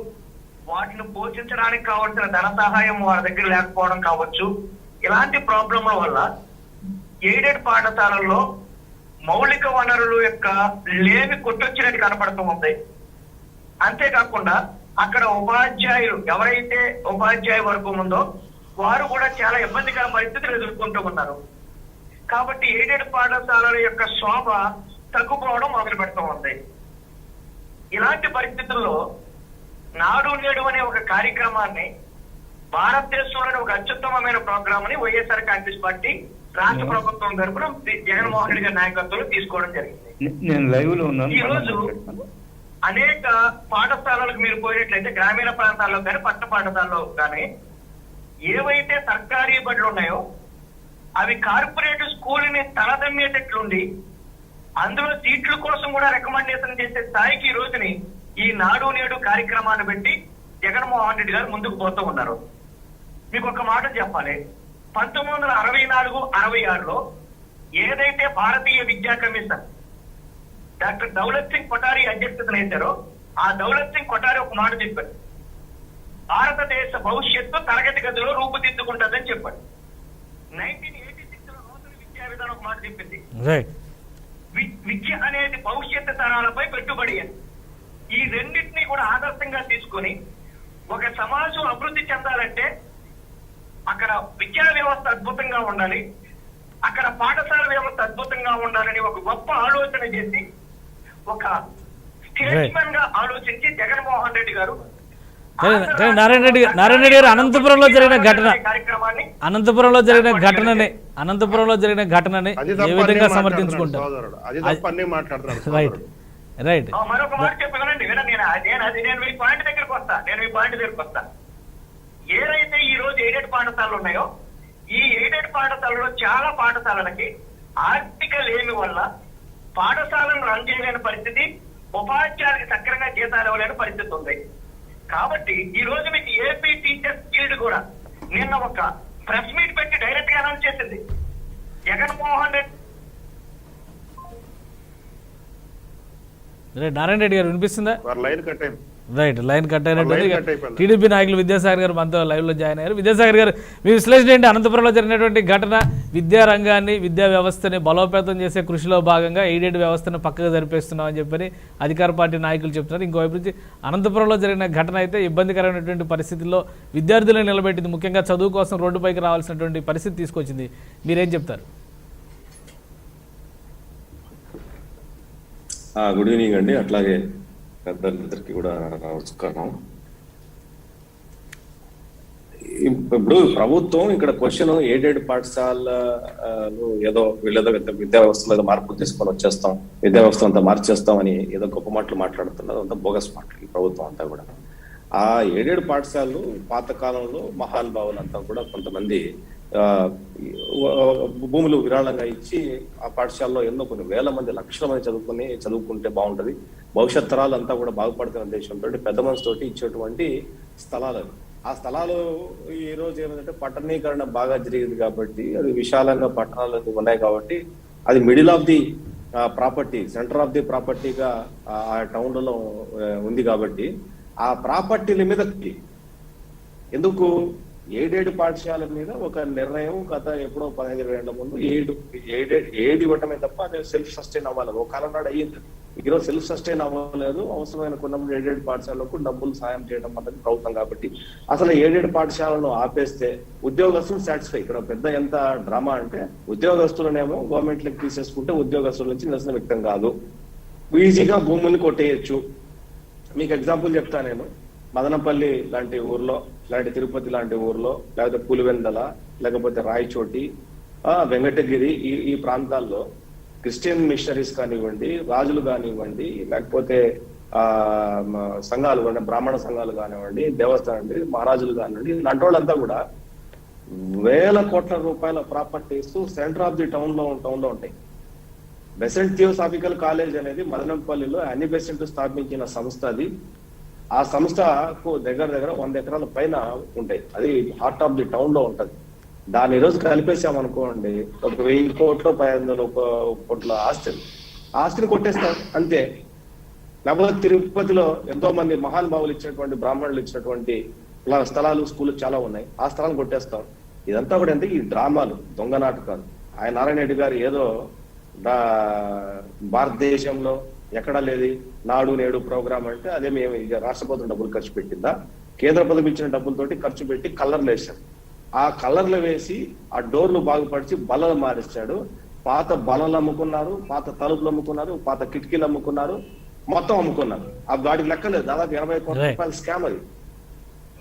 D: వాటిని పోషించడానికి కావాల్సిన ధన సహాయం వారి దగ్గర లేకపోవడం కావచ్చు, ఇలాంటి ప్రాబ్లంల వల్ల ఎయిడెడ్ పాఠశాలల్లో మౌలిక వనరుల యొక్క లేమి కొట్టొచ్చినట్టు కనపడుతూ ఉంది. అంతేకాకుండా అక్కడ ఉపాధ్యాయులు ఎవరైతే ఉపాధ్యాయ వర్గం ఉందో వారు కూడా చాలా ఇబ్బందికర పరిస్థితులు ఎదుర్కొంటూ ఉన్నారు. కాబట్టి ఎయిడెడ్ పాఠశాలల యొక్క శోభ తగ్గిపోవడం మొదలు పెడుతూ ఉంది. ఇలాంటి పరిస్థితుల్లో నాడు నేడు అనే ఒక కార్యక్రమాన్ని, భారతదేశంలోని ఒక అత్యుత్తమమైన ప్రోగ్రామ్ ని వైఎస్ఆర్ కాంగ్రెస్ పార్టీ రాష్ట్ర ప్రభుత్వం తరపున జగన్మోహన్ రెడ్డి గారి నాయకత్వంలో తీసుకోవడం జరిగింది.
B: నేను లైవ్ లో ఉన్నాను.
D: ఈ రోజు అనేక పాఠశాలలకు మీరు పోయినట్లయితే గ్రామీణ ప్రాంతాల్లో కానీ పట్టణ పాఠశాలలో కానీ ఏవైతే సర్కారీ బడులు ఉన్నాయో అవి కార్పొరేట్ స్కూల్ని తలదమ్మేటట్లుండి అందులో సీట్ల కోసం కూడా రికమెండేషన్ చేసే స్థాయికి ఈ రోజుని ఈ నాడు నేడు కార్యక్రమాన్ని పెట్టి జగన్మోహన్ రెడ్డి గారు ముందుకు పోతూ ఉన్నారు. మీకు ఒక మాట చెప్పాలి, 1964-66లో ఏదైతే భారతీయ విద్యా కమిషన్ డాక్టర్ దౌలత్ సింగ్ కొఠారి అధ్యక్షతన వేశారో ఆ దౌలత్ సింగ్ కొఠారి ఒక మాట చెప్పారు, భారతదేశ భవిష్యత్తు తరగతి గదిలో రూపుదిద్దుకుంటుందని చెప్పాడు. 1986లో నూతన విద్యా విధానం ఒక మాట చెప్పింది, విద్య అనేది భవిష్యత్తు తరాలపై పెట్టుబడి అని. ఈ రెండింటినీ కూడా ఆదర్శంగా తీసుకొని ఒక సమాజం అభివృద్ధి చెందాలంటే అక్కడ విద్యా వ్యవస్థ అద్భుతంగా ఉండాలి, అక్కడ పాఠశాల వ్యవస్థ అద్భుతంగా ఉండాలని ఒక గొప్ప ఆలోచన చేసి ఒక స్టేట్స్మెన్ గా ఆలోచించి జగన్మోహన్ రెడ్డి గారు
A: నారాయణ రెడ్డి గారు అనంతపురంలో జరిగిన ఘటనని ఏ విధంగా సమర్థించుకుంటారు? రైట్.
D: మరొక మాట చెప్పగలండి, నేను మీ పాయింట్ దగ్గరకు వస్తా. ఏదైతే ఈ రోజు ఎయిడెడ్ పాఠశాలలు ఉన్నాయో ఈ ఎయిడెడ్ పాఠశాలలో చాలా పాఠశాలలకి ఆర్థిక లేమి వల్ల పాఠశాలను రన్ చేయలేని పరిస్థితి, ఉపాధ్యాయులకి సక్రంగా జీతాలు ఇవ్వలేని పరిస్థితి ఉంది. కాబట్టి ఈ రోజు మీకు ఏపీ టీచర్స్ గిల్డ్ కూడా నిన్న ఒక ప్రెస్ మీట్ పెట్టి డైరెక్ట్ గా అనౌన్స్ చేసింది, జగన్మోహన్ రెడ్డి.
A: నారాయణ రెడ్డి గారు వినిపిస్తుందా?
C: లైన్ కట్ అయింది.
A: Right, line cut
C: line cut
A: అయినట్టు
C: అయిపోయింది.
A: టీడీపీ నాయకులు విద్యాసాగర్ గారు మనతో లైవ్లో జాయిన్ అయ్యారు. విద్యాసాగర్ గారు, మీ విశ్లేషణ ఏంటి? అనంతపురంలో జరిగినటువంటి ఘటన విద్యా రంగాన్ని, విద్యా వ్యవస్థని బలోపేతం చేసే కృషిలో భాగంగా ఎయిడెడ్ వ్యవస్థను పక్కకు జరిపేస్తున్నామని చెప్పని అధికార పార్టీ నాయకులు చెప్తున్నారు. ఇంకోవైపు నుంచి అనంతపురంలో జరిగిన ఘటన అయితే ఇబ్బందికరమైనటువంటి పరిస్థితుల్లో విద్యార్థులను నిలబెట్టింది, ముఖ్యంగా చదువు కోసం రోడ్డుపైకి రావాల్సినటువంటి పరిస్థితి తీసుకొచ్చింది. మీరేం చెప్తారు?
E: గుడ్ ఈవినింగ్ అండి. అట్లాగే పెద్దలందరికీ కూడా నమస్కారం. ఇప్పుడు ప్రభుత్వం ఇక్కడ క్వశ్చన్ ఎయిడెడ్ పాఠశాలలు ఏదో వీళ్ళేదో విద్యా వ్యవస్థలో ఏదో మార్పులు తీసుకొని వచ్చేస్తాం, విద్యా వ్యవస్థ అంతా మార్చేస్తాం అని ఏదో గొప్ప మాటలు మాట్లాడుతున్నారు. అంతా బోగస్ మాటలు ఈ ప్రభుత్వం అంతా కూడా. ఆ ఎయిడెడ్ పాఠశాలలు పాతకాలంలో మహానుభావులంతా కూడా కొంతమంది భూములు విరాళంగా ఇచ్చి ఆ పాఠశాలలో ఎన్నో కొన్ని వేల మంది, లక్షల మంది చదువుకుంటే బాగుంటది, భవిష్యత్ తరాలంతా కూడా బాగుపడుతున్న ఉద్దేశంతో పెద్ద మనసుతోటి ఇచ్చేటువంటి స్థలాలు. ఆ స్థలాలు ఈ రోజు ఏమంటే పట్టణీకరణ బాగా జరిగింది కాబట్టి, అది విశాలంగా పట్టణాలు ఉన్నాయి కాబట్టి, అది middle of the property, centre of the ప్రాపర్టీగా ఆ టౌన్లలో ఉంది కాబట్టి ఆ ప్రాపర్టీల మీద ఎందుకు ఎయిడెడ్ పాఠశాల మీద ఒక నిర్ణయం గత ఎప్పుడో 15 ఏళ్ల ముందు ఏడు ఇవ్వటమే తప్ప అది సెల్ఫ్ సస్టైన్ అవ్వాలి. ఒక కాలం నాడు అయ్యింది, ఈరోజు సెల్ఫ్ సస్టైన్ అవ్వలేదు. అవసరమైన కొన్ని ఎయిడెడ్ పాఠశాలకు డబ్బులు సాయం చేయడం అన్నది ప్రభుత్వం కాబట్టి అసలు ఎయిడెడ్ పాఠశాలను ఆపేస్తే ఉద్యోగస్తులు సాటిస్ఫై. ఇక్కడ పెద్ద ఎంత డ్రామా అంటే ఉద్యోగస్తులనేమో గవర్నమెంట్లకు తీసేసుకుంటే ఉద్యోగస్తుల నుంచి నిరసన వ్యక్తం కాదు, ఈజీగా భూముల్ని కొట్టేయచ్చు. మీకు ఎగ్జాంపుల్ చెప్తా నేను. మదనపల్లి లాంటి ఊర్లో, లేదంటే తిరుపతి లాంటి ఊర్లో, లేకపోతే పులివెందల, లేకపోతే రాయచోటి, వెంకటగిరి, ఈ ప్రాంతాల్లో క్రిస్టియన్ మిషనరీస్ కానివ్వండి, రాజులు కానివ్వండి, లేకపోతే సంఘాలు కానీ, బ్రాహ్మణ సంఘాలు కానివ్వండి, దేవస్థానం మహారాజులు కానివ్వండి, ఇలాంటి వాళ్ళంతా కూడా వేల కోట్ల రూపాయల properties centre of the town లో ఉంటాయి. బెసెంట్ థియోసాఫికల్ కాలేజ్ అనేది మదనపల్లిలో అన్ని బెసెంట్ స్థాపించిన సంస్థ. అది ఆ సంస్థకు దగ్గర 100 ఎకరాల పైన ఉంటాయి. అది హార్ట్ ఆఫ్ ది టౌన్ లో ఉంటది. దాన్ని ఈ రోజు కలిపేసామనుకోండి, ఒక 1000 కోట్లు 500 కోట్ల ఆస్తిని కొట్టేస్తాం అంతే. లేకపోతే తిరుపతిలో ఎంతో మంది మహానుభావులు ఇచ్చినటువంటి, బ్రాహ్మణులు ఇచ్చినటువంటి స్థలాలు, స్కూళ్ళు చాలా ఉన్నాయి. ఆ స్థలాన్ని కొట్టేస్తాం. ఇదంతా కూడా అంటే ఈ డ్రామాలు, దొంగ నాటకాలు. ఆయన నారాయణ రెడ్డి గారు ఏదో భారతదేశంలో ఎక్కడా లేదు నాడు నేడు ప్రోగ్రామ్ అంటే, అదే మేము రాష్ట్ర ప్రభుత్వం డబ్బులు ఖర్చు పెట్టిందా? కేంద్ర ప్రభుత్వం ఇచ్చిన డబ్బులతోటి ఖర్చు పెట్టి కలర్లు వేశారు. ఆ కలర్లు వేసి ఆ డోర్లు బాగుపరిచి బల్లలు మారిస్తాడు. పాత బల్లలు అమ్ముకున్నారు, పాత తలుపులు అమ్ముకున్నారు, పాత కిటికీలు అమ్ముకున్నారు, మొత్తం అమ్ముకున్నారు. ఆ వాటికి లెక్కలేదు. దాదాపు 80 కోట్ల రూపాయల స్కామ్ అది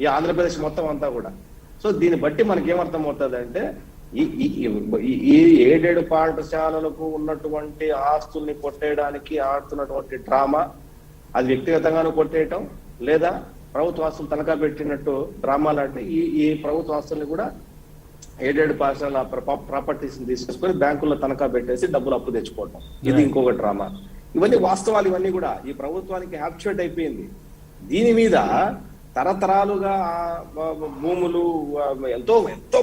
E: ఈ ఆంధ్రప్రదేశ్ మొత్తం అంతా కూడా. సో దీన్ని బట్టి మనకి ఏమర్థం అవుతుంది అంటే, ఈ ఏడేడు పాఠశాలలకు ఉన్నటువంటి ఆస్తుల్ని కొట్టేయడానికి ఆడుతున్నటువంటి డ్రామా, అది వ్యక్తిగతంగానూ కొట్టేయటం, లేదా ప్రభుత్వ ఆస్తులు తనఖా పెట్టినట్టు డ్రామాలు అంటే ఈ ప్రభుత్వ ఆస్తుల్ని కూడా ఎయిడెడ్ పాఠశాల ప్రాపర్టీస్ తీసుకొని బ్యాంకుల్లో తనఖా పెట్టేసి డబ్బులు అప్పు తెచ్చుకోవటం, ఇది ఇంకొక డ్రామా. ఇవన్నీ వాస్తవాలు. ఇవన్నీ కూడా ఈ ప్రభుత్వానికి హ్యాప్చుయేట్ అయిపోయింది. దీని మీద తరతరాలుగా భూములు, ఎంతో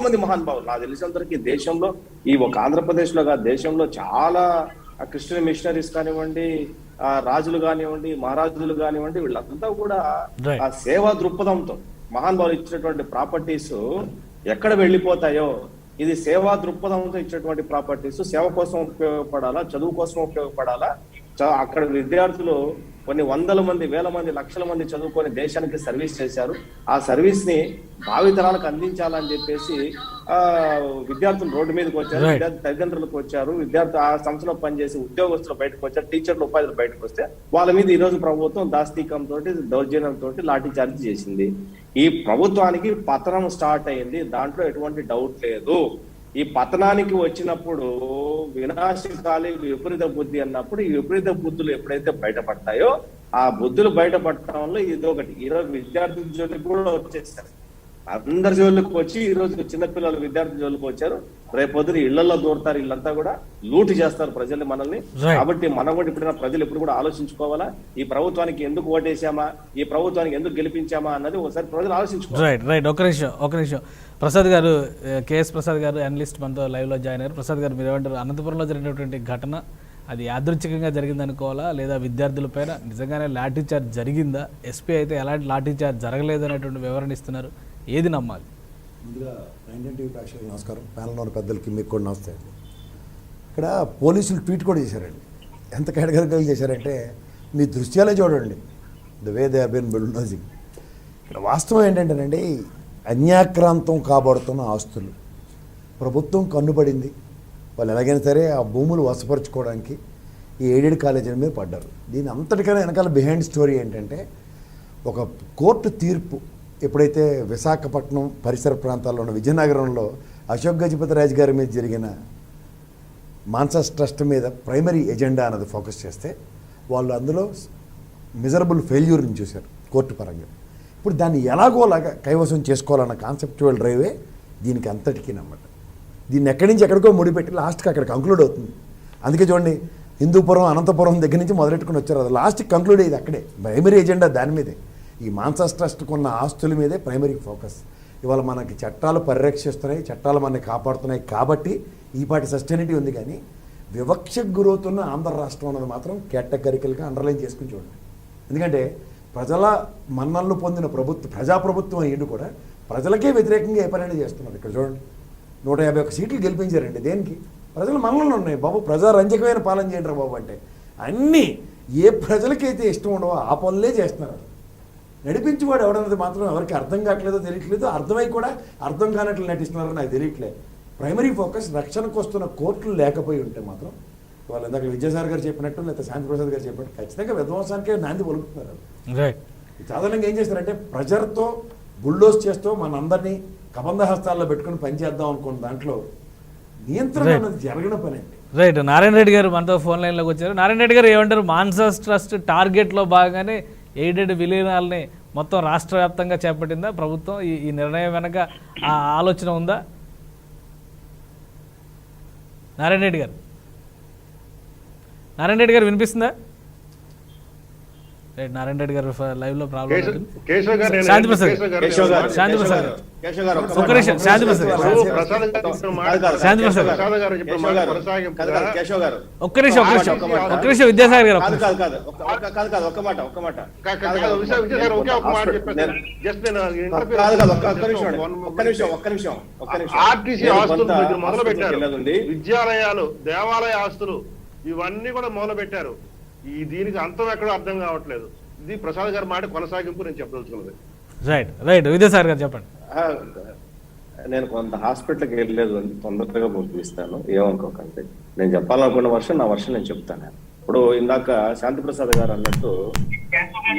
E: మంది మహానుభావులు నాకు తెలిసినంతవరకు దేశంలో, ఈ ఒక ఆంధ్రప్రదేశ్ లో కాదు, దేశంలో చాలా క్రిస్టియన్ మిషనరీస్ కానివ్వండి, రాజులు కానివ్వండి, మహారాజులు కానివ్వండి, వీళ్ళంతా కూడా ఆ సేవా దృక్పథంతో మహానుభావులు ఇచ్చినటువంటి ప్రాపర్టీస్ ఎక్కడ వెళ్ళిపోతాయో, ఇది సేవా దృక్పథంతో ఇచ్చినటువంటి ప్రాపర్టీస్ సేవ కోసం ఉపయోగపడాలా, చదువు కోసం ఉపయోగపడాలా, అక్కడ విద్యార్థులు కొన్ని వందల మంది, వేల మంది, లక్షల మంది చదువుకొని దేశానికి సర్వీస్ చేశారు. ఆ సర్వీస్ ని భావితరాలకు అందించాలని చెప్పేసి విద్యార్థులు రోడ్డు మీదకి వచ్చారు, విద్యార్థి తల్లిదండ్రులకు వచ్చారు, విద్యార్థి ఆ సంస్థలో పనిచేసి ఉద్యోగస్తులు బయటకు వచ్చారు, టీచర్లు, ఉపాధ్యాయులు బయటకు వస్తే వాళ్ళ మీద ఈ రోజు ప్రభుత్వం దాస్తీకంతో, దౌర్జన్యంతో లాఠీ చార్జ్ చేసింది. ఈ ప్రభుత్వానికి పతనం స్టార్ట్ అయింది, దాంట్లో ఎటువంటి డౌట్ లేదు. ఈ పతనానికి వచ్చినప్పుడు వినాశకాలి విపరీత బుద్ధి అన్నప్పుడు, ఈ విపరీత బుద్ధులు ఎప్పుడైతే బయటపడతాయో ఆ బుద్ధులు బయటపడటంలో ఇదొకటి. ఈరోజు విద్యార్థుల జోలికి కూడా వచ్చేస్తారు. అందరి జోలికి వచ్చి ఈ రోజు చిన్నపిల్లలు విద్యార్థి జోలికి వచ్చారు. రేపొద్దున ఇళ్లలో దూరతారు. ఇళ్ళంతా కూడా లూటు చేస్తారు ప్రజల్ని, మనల్ని. కాబట్టి మనం కూడా ఇప్పుడు ప్రజలు ఎప్పుడు కూడా ఆలోచించుకోవాలా, ఈ ప్రభుత్వానికి ఎందుకు ఓటేసామా, ఈ ప్రభుత్వానికి ఎందుకు గెలిపించామా అన్నది ఒకసారి ప్రజలు ఆలోచించుకోవాలి.
A: రైట్. ఒక నిమిషం ప్రసాద్ గారు, కేఎస్ ప్రసాద్ గారు అనలిస్ట్ మనతో లైవ్ లో జాయిన్ అయ్యారు. ప్రసాద్ గారు, మీరు ఏమంటారు? అనంతపురంలో జరిగినటువంటి ఘటన అది యాదృచ్ఛికంగా జరిగిందనుకోవాలా, లేదా విద్యార్థులపైన నిజంగానే లాఠీ చార్జ్ జరిగిందా? ఎస్పీ అయితే ఎలాంటి లాఠీ చార్జ్ జరగలేదు అనేటువంటి వివరణ ఇస్తున్నారు. ఏది నమ్మాలి?
F: ముందుగా 19 టీవీ ప్రేక్షకులకు నమస్కారం, ప్యానల్లో ఉన్న పెద్దలకి మీకు కూడా నమస్తే అండి. ఇక్కడ పోలీసులు ట్వీట్ కూడా చేశారండి. ఎంత కేటగిరికల్ చేశారంటే మీ దృశ్యాలే చూడండి, the way they have been bulldozing. ఇక్కడ వాస్తవం ఏంటంటేనండి, అన్యాక్రాంతం కాబడుతున్న ఆస్తులు ప్రభుత్వం కన్నుపడింది. వాళ్ళు ఎలాగైనా సరే ఆ భూములు వశపరుచుకోవడానికి ఈ ఎయిడెడ్ కాలేజీల మీద పడ్డారు. దీని అంతటికన్నా వెనకాల బిహైండ్ స్టోరీ ఏంటంటే, ఒక కోర్టు తీర్పు ఎప్పుడైతే విశాఖపట్నం పరిసర ప్రాంతాల్లో ఉన్న విజయనగరంలో అశోక్ గజపతి రాజు గారి మీద జరిగిన మాన్సాస్ ట్రస్ట్ మీద ప్రైమరీ ఎజెండా అన్నది ఫోకస్ చేస్తే వాళ్ళు అందులో మిజరబుల్ ఫెయిల్యూర్ని చూశారు కోర్టు పరంగా. ఇప్పుడు దాన్ని ఎలాగోలాగా కైవసం చేసుకోవాలన్న కాన్సెప్చువల్ డ్రైవే దీనికి అంతటికీ నమ్మట. దీన్ని ఎక్కడి నుంచి ఎక్కడికో ముడిపెట్టి లాస్ట్కి అక్కడ కంక్లూడ్ అవుతుంది. అందుకే చూడండి, హిందూపురం అనంతపురం దగ్గర నుంచి మొదలెట్టుకుని వచ్చారు, అది లాస్ట్కి కంక్లూడ్ అయ్యేది అక్కడే. ప్రైమరీ ఎజెండా దాని మీదే, ఈ మాన్సాస్ ట్రస్ట్కు ఉన్న ఆస్తుల మీదే ప్రైమరీ ఫోకస్. ఇవాళ మనకి చట్టాలు పరిరక్షిస్తున్నాయి, చట్టాలు మనని కాపాడుతున్నాయి కాబట్టి ఈ పాటి సస్టైనిటీ ఉంది. కానీ వివక్షకు గురవుతున్న ఆంధ్ర రాష్ట్రం అన్నది మాత్రం కేటగిరికల్గా అండర్లైన్ చేసుకుని చూడండి. ఎందుకంటే ప్రజల మన్నలను పొందిన ప్రజాప్రభుత్వం అయ్యిండు కూడా ప్రజలకే వ్యతిరేకంగా ఏ పనైనా చేస్తున్నారు. ఇక్కడ చూడండి, 151 సీట్లు గెలిపించారండి. దేనికి? ప్రజల మన్నలు ఉన్నాయి. బాబు ప్రజారంజకమైన పాలన చేయండి రా బాబు అంటే అన్నీ ఏ ప్రజలకైతే ఇష్టం ఉండవో ఆ పనులే చేస్తున్నారు. నడిపించేవాడు ఎవడన్నది మాత్రం ఎవరికి అర్థం కావట్లేదో తెలియట్లేదు, అర్థమై కూడా అర్థం కానట్లు నటిస్తున్నారో నాకు తెలియట్లేదు. ప్రైమరీ ఫోకస్ రక్షణకు వస్తున్న కోర్టులు లేకపోయి ఉంటే మాత్రం వాళ్ళు ఇందాక విద్యాసాగర్ గారు చెప్పినట్టు, లేదా శాంతిప్రసాద్ గారు చెప్పినట్టు ఖచ్చితంగా విధ్వంసానికే నాంది పలుకుతున్నారు. సాధారణంగా ఏం చేస్తారంటే ప్రెజర్తో బుల్డోస్ చేస్తూ మనందరినీ కబంధ హస్తాల్లో పెట్టుకుని పనిచేద్దాం అనుకున్న దాంట్లో నియంత్రణ అనేది జరగడం పని అండి.
A: రైట్. నారాయణ రెడ్డి గారు మనతో ఫోన్ లైన్లోకి వచ్చారు. నారాయణ రెడ్డి గారు ఏమంటారు? మాన్సాస్ ట్రస్ట్ టార్గెట్లో భాగంగానే ఎయిడెడ్ విలీనాలని మొత్తం రాష్ట్ర వ్యాప్తంగా చేపట్టిందా ప్రభుత్వం? ఈ నిర్ణయం వెనక ఆ ఆలోచన ఉందా? నారాయణ రెడ్డి గారు వినిపిస్తుందా? నారాయణ రెడ్డి గారు లైవ్ లో ప్రాబ్లం. శాంతిప్రసాద్ ఒక్క నిమిషం విద్యాసాగర్ గారు
C: విద్యాలయాలు, దేవాలయ ఆస్తులు ఇవన్నీ కూడా మొదలు పెట్టారు. ఈ దీనికి అంతం ఎక్కడో అర్థం కావట్లేదు. ఇది ప్రసాద్ గారి మాట కొనసాగింపు నేను చెప్పదలుచుకున్నది.
A: రైట్ విద్యాసాగర్ గారు చెప్పండి.
E: నేను కొంత హాస్పిటల్కి వెళ్ళలేదు, తొందరగా పంపిస్తాను, ఏమనుకోకండి. నేను చెప్పాలనుకున్న వర్షం నా వర్షం నేను చెప్తాను. ఇప్పుడు ఇందాక శాంతిప్రసాద్ గారు అన్నట్టు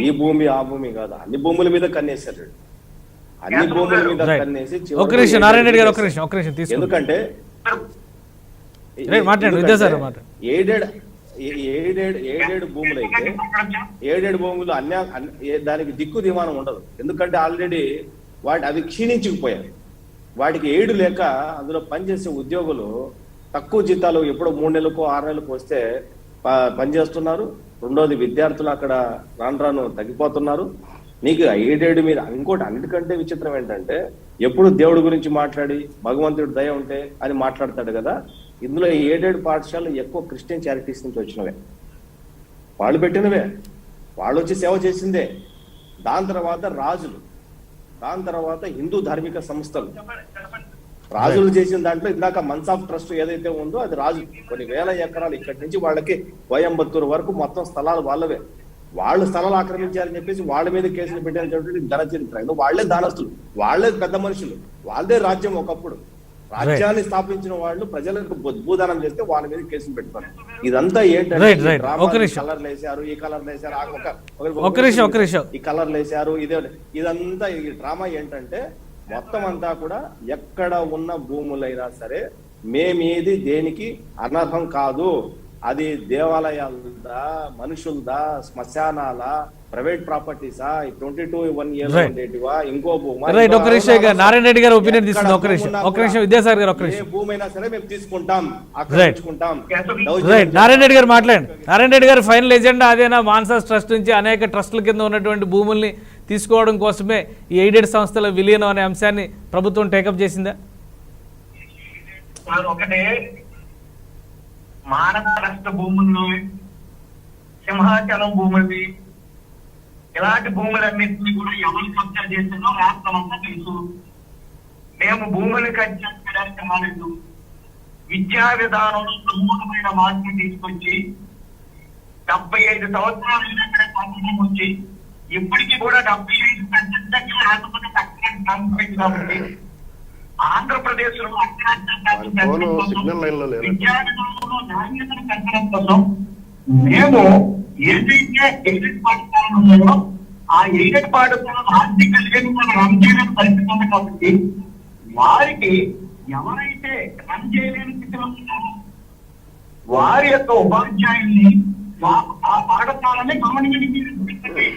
E: ఈ భూమి ఆ భూమి కాదు, అన్ని భూముల మీద కన్నేశారు. అన్ని భూముల మీద కన్నేసి
A: నారాయణ రెడ్డి గారు ఒక్క నిమిషం
E: ఎందుకంటే ఏడేడు భూములు అయితే ఏడేడు భూములు దానికి దిక్కు దిమానం ఉండదు. ఎందుకంటే ఆల్రెడీ అవి క్షీణించుకుపోయాయి. వాటికి ఏడు లేక అందులో పనిచేసే ఉద్యోగులు తక్కువ జీతాలు ఎప్పుడో 3 నెలలకు 6 నెలలకు వస్తే పనిచేస్తున్నారు. రెండోది విద్యార్థులు అక్కడ రాను తగ్గిపోతున్నారు. నీకు ఏడేడు మీద ఇంకోటి అన్నిటికంటే విచిత్రం ఏంటంటే, ఎప్పుడు దేవుడి గురించి మాట్లాడి భగవంతుడి దయ ఉంటే అని మాట్లాడతాడు కదా. ఇందులో 7 పాఠశాలలు ఎక్కువ క్రిస్టియన్ చారిటీస్ నుంచి వచ్చినవే, వాళ్ళు పెట్టినవే, వాళ్ళు వచ్చి సేవ చేసిందే. దాని తర్వాత రాజులు, దాని తర్వాత హిందూ ధార్మిక సంస్థలు. రాజులు చేసిన దాంట్లో ఇందాక మన్సాఫ్ ట్రస్ట్ ఏదైతే ఉందో అది రాజు కొన్ని వేల ఎకరాలు ఇక్కడి నుంచి వాళ్ళకి కోయంబత్తూరు వరకు మొత్తం స్థలాలు వాళ్ళవే. వాళ్ళు స్థలాలు ఆక్రమించారని చెప్పేసి వాళ్ళ మీద కేసులు పెట్టారనేటువంటి ధన చరిత్ర. వాళ్లే దానస్తులు, వాళ్లే పెద్ద మనుషులు, వాళ్ళదే రాజ్యం. ఒకప్పుడు రాజ్యాన్ని స్థాపించిన వాళ్ళు ప్రజలకు భూదానం చేస్తే వాళ్ళ మీద కేసులు పెట్టుకున్నారు. ఇదంతా ఏంటంటే కలర్లు వేసారు, ఈ కలర్లు వేసారు, ఈ కలర్లు వేసారు, ఇదంతా ఈ డ్రామా ఏంటంటే మొత్తం అంతా కూడా ఎక్కడ ఉన్న భూములైనా సరే మేమేది దేనికి అనర్హం కాదు. అది దేవాలయాలదా, మనుషులదా, శ్మశానాల, ప్రైవేట్ ప్రాపర్టీసా, 22 years ఉండేటివా, ఇంకో
A: నారాయణ రెడ్డి గారు ఒపీనియన్ తీసుకుందాం. ఒక నిమిషం విద్యాసాగర్ గారు,
E: ఏ భూమైనా సరే మేము తీసుకుంటాం, ఆక్రమించుకుంటాం.
A: నారాయణ రెడ్డి గారు మాట్లాడండి. నారాయణ రెడ్డి గారు ఫైనల్ ఎజెండా అదేనా? మాన్సాస్ ట్రస్ట్ నుంచి అనేక ట్రస్టుల కింద ఉన్నటువంటి భూముల్ని తీసుకోవడం కోసమే ఈ ఎయిడెడ్ సంస్థల విలీనం అనే అంశాన్ని ప్రభుత్వం టేకప్ చేసిందా?
D: ఒకటే మానవ రాష్ట్ర భూముల్లో సింహాచలం భూములది ఇలాంటి భూములన్నింటినీ కూడా ఎవరు కబ్జా చేసిందో రాష్ట్రం అంతా తెలుసు. మేము భూములు కబ్జా చేయడానికి రాలేదు. విద్యా విధానంలో నమూనమైన మార్పు తీసుకొచ్చి 75 సంవత్సరాలు సంవత్సరం వచ్చి ఇప్పటికీ కూడా 75% రాకపోతే కాబట్టి ఆంధ్రప్రదేశ్ లో
C: సిగ్నల్ లైన్ లో లేదు.
D: విద్యా విధానంలో నాణ్యతను పెంచడం కోసం మేము ఏదైతే ఎయిడెడ్ పాఠశాలలు ఉన్నాయో ఆ ఎయిడెడ్ పాఠశాలను ఆర్థికంగా మనం రన్ చేయడం పరిస్థితి కాబట్టి వారికి ఎవరైతే రన్ చేయలేని స్థితిలో ఉన్నారో వారి యొక్క ఉపాధ్యాయుల్ని ఆ పాఠశాలని గమనించండి.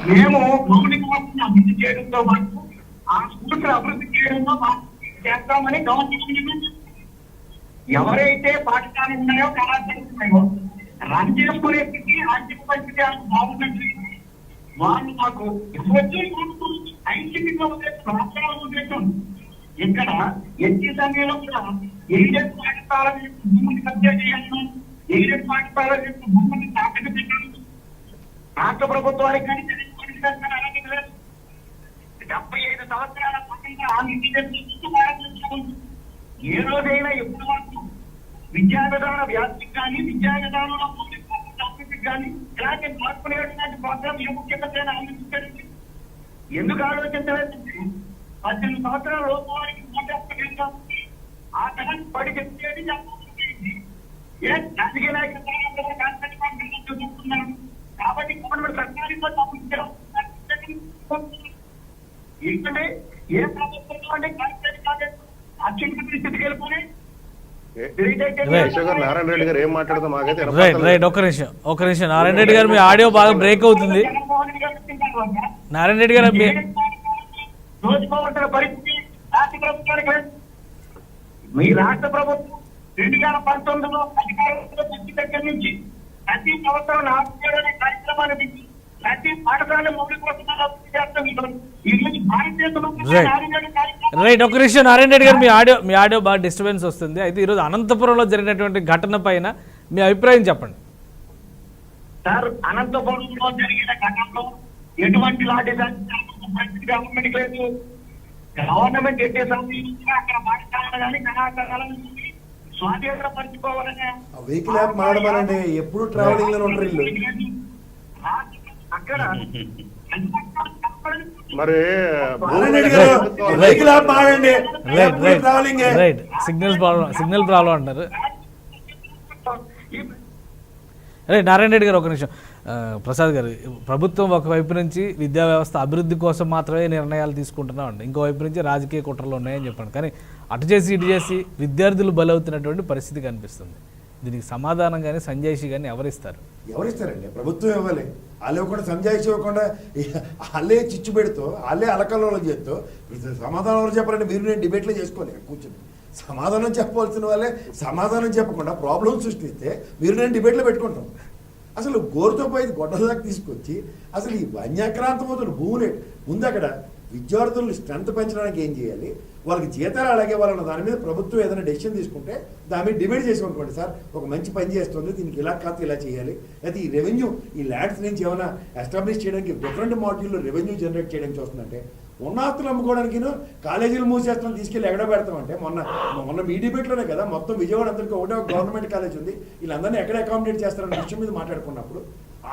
D: మేము మౌలిక వసతిని అభివృద్ధి చేయడంతో పాటు ఆ స్కూల్స్ అభివృద్ధి చేయడంతో చేస్తామని గమనించండి. ఎవరైతే పాఠశాలలు ఉన్నాయో కళాశాలలు ఉన్నాయో రన్ చేసుకునే స్థితి ఆర్థిక పరిస్థితి బాగుందండి. వాళ్ళు మాకు వచ్చే ఐక్యంగా ఉద్దేశం రాష్ట్రాల ఉద్దేశం ఇక్కడ ఎస్టీ సమయంలో కూడా ఎయిడెడ్ పాఠశాల భూమిని కబ్జా చేయాలను, ఎయిడెడ్ పాఠశాల భూమిని తాకట్టు పెట్టాలి. రాష్ట్ర ప్రభుత్వానికి కానీ 75 సంవత్సరాల ఏ రోజైనా ఎప్పుడు వరకు విద్యా విధాన వ్యాప్తికి కానీ విద్యా విధానంలో కానీ ఇలాంటి మార్పు నేర్చుకునే ప్రోగ్రాం ఏ ముఖ్యమంత్రి ఆలోచించారు? ఎందుకు ఆలోచించలేదు? 18 సంవత్సరాల లోపలికి ఆ తన పడి చెప్పేది ఏ రాజకీయ నాయకులు కాబట్టి గవర్నమెంట్ సర్కారీతో తప్పించారు. ఏంటంటే ఏ ప్రభుత్వంలో అంటే అత్యంత స్థితికి వెళ్ళిపోయి
C: నారాయణ రెడ్డి గారు ఏం మాట్లాడతాం మాకైతే
A: రైట్ ఒక నిమిషం నారాయణ రెడ్డి గారు మీ ఆడియో బాగా బ్రేక్ అవుతుంది. నారాయణ రెడ్డి గారు
D: రోజుకోవాల్సిన పరిస్థితి రాష్ట్ర ప్రభుత్వానికి మీ రాష్ట్ర ప్రభుత్వం 2019లో అధికారంలో వచ్చి దగ్గర నుంచి ప్రతి సంవత్సరం 4 ఏళ్ళ కార్యక్రమాన్ని పెట్టి ప్రతి పాఠశాల మౌలిక వసతులు అభివృద్ధి చేస్తాం. ఈ రోజు భారతదేశంలో
A: రైట్ ఒక నిమిషం నారాయణ రెడ్డి గారు మీ ఆడియో బాగా డిస్టర్బెన్స్ వస్తుంది. అయితే ఈరోజు అనంతపురంలో జరిగినటువంటి ఘటన పైన మీ అభిప్రాయం చెప్పండి
D: సార్. అనంతపురంలో జరిగిన ఘటనలో ఎటువంటి లాంటి గవర్నమెంట్ లేదు. గవర్నమెంట్ ఎట్టే సమయంలో అక్కడ పాఠశాల కానీ కళాశాలను స్వాధీనపరచుకోవాలనే
F: వెహికల్ యాప్ మాడమనండి. ఎప్పుడు ట్రావెలింగ్ లో ఉంటారు ఇల్లు.
D: అక్కడ
C: మరి
F: వెహికల్ యాప్ మాడండి.
A: రైట్ సిగ్నల్ ప్రాబ్లం అంటారు. రైట్ నారాయణ రెడ్డి గారు ఒక నిమిషం. ప్రసాద్ గారు, ప్రభుత్వం ఒకవైపు నుంచి విద్యా వ్యవస్థ అభివృద్ధి కోసం మాత్రమే నిర్ణయాలు తీసుకుంటున్నామండి, ఇంకోవైపు నుంచి రాజకీయ కుట్రలు ఉన్నాయని చెప్పండి. కానీ అటు చేసి ఇటు చేసి విద్యార్థులు బలవుతున్నటువంటి పరిస్థితి కనిపిస్తుంది. దీనికి సమాధానం కానీ సంజాయిషి కానీ ఎవరిస్తారండి?
F: ప్రభుత్వం ఇవ్వాలి. వాళ్ళు ఇవ్వకుండా సంజాయిషి ఇవ్వకుండా వాళ్ళే చిచ్చు పెడుతూ వాళ్ళే అలకల్లో చేస్తూ సమాధానం ఎవరు చెప్పాలంటే మీరు నేను డిబేట్లో చేసుకోవాలి. కూర్చొని సమాధానం చెప్పవలసిన వాళ్ళే సమాధానం చెప్పకుండా ప్రాబ్లం సృష్టిస్తే మీరు నేను డిబేట్లో పెట్టుకుంటాం. అసలు గోరుతో పోయి గొడ్డల దాకా తీసుకొచ్చి అసలు ఈ వన్యాక్రాంతమవుతున్న భూములే ముందు అక్కడ విద్యార్థులను స్ట్రెంత్ పెంచడానికి ఏం చేయాలి, వాళ్ళకి జీతాలు అలాగే వాళ్ళన్న దాని మీద ప్రభుత్వం ఏదైనా డెసిషన్ తీసుకుంటే దాని మీద డిబేట్ చేసి అనుకోండి. సార్ ఒక మంచి పని చేస్తుంది, దీనికి ఇలా కాదు ఇలా చేయాలి, అయితే ఈ రెవెన్యూ ఈ ల్యాండ్స్ నుంచి ఏమైనా ఎస్టాబ్లిష్ చేయడానికి డిఫరెంట్ మాడ్యూల్లో రెవెన్యూ జనరేట్ చేయడానికి చూస్తుందంటే ఉన్నతులు అమ్ముకోవడానికి కాలేజీలు మూసేస్తాం తీసుకెళ్ళి ఎక్కడ పెడతామంటే మొన్న మీ డిబేట్లోనే కదా మొత్తం విజయవాడ అందరికీ ఒకటే గవర్నమెంట్ కాలేజ్ ఉంది, వీళ్ళందరినీ ఎక్కడ అకామిడేట్ చేస్తారన్న విషయం మీద మాట్లాడుకున్నప్పుడు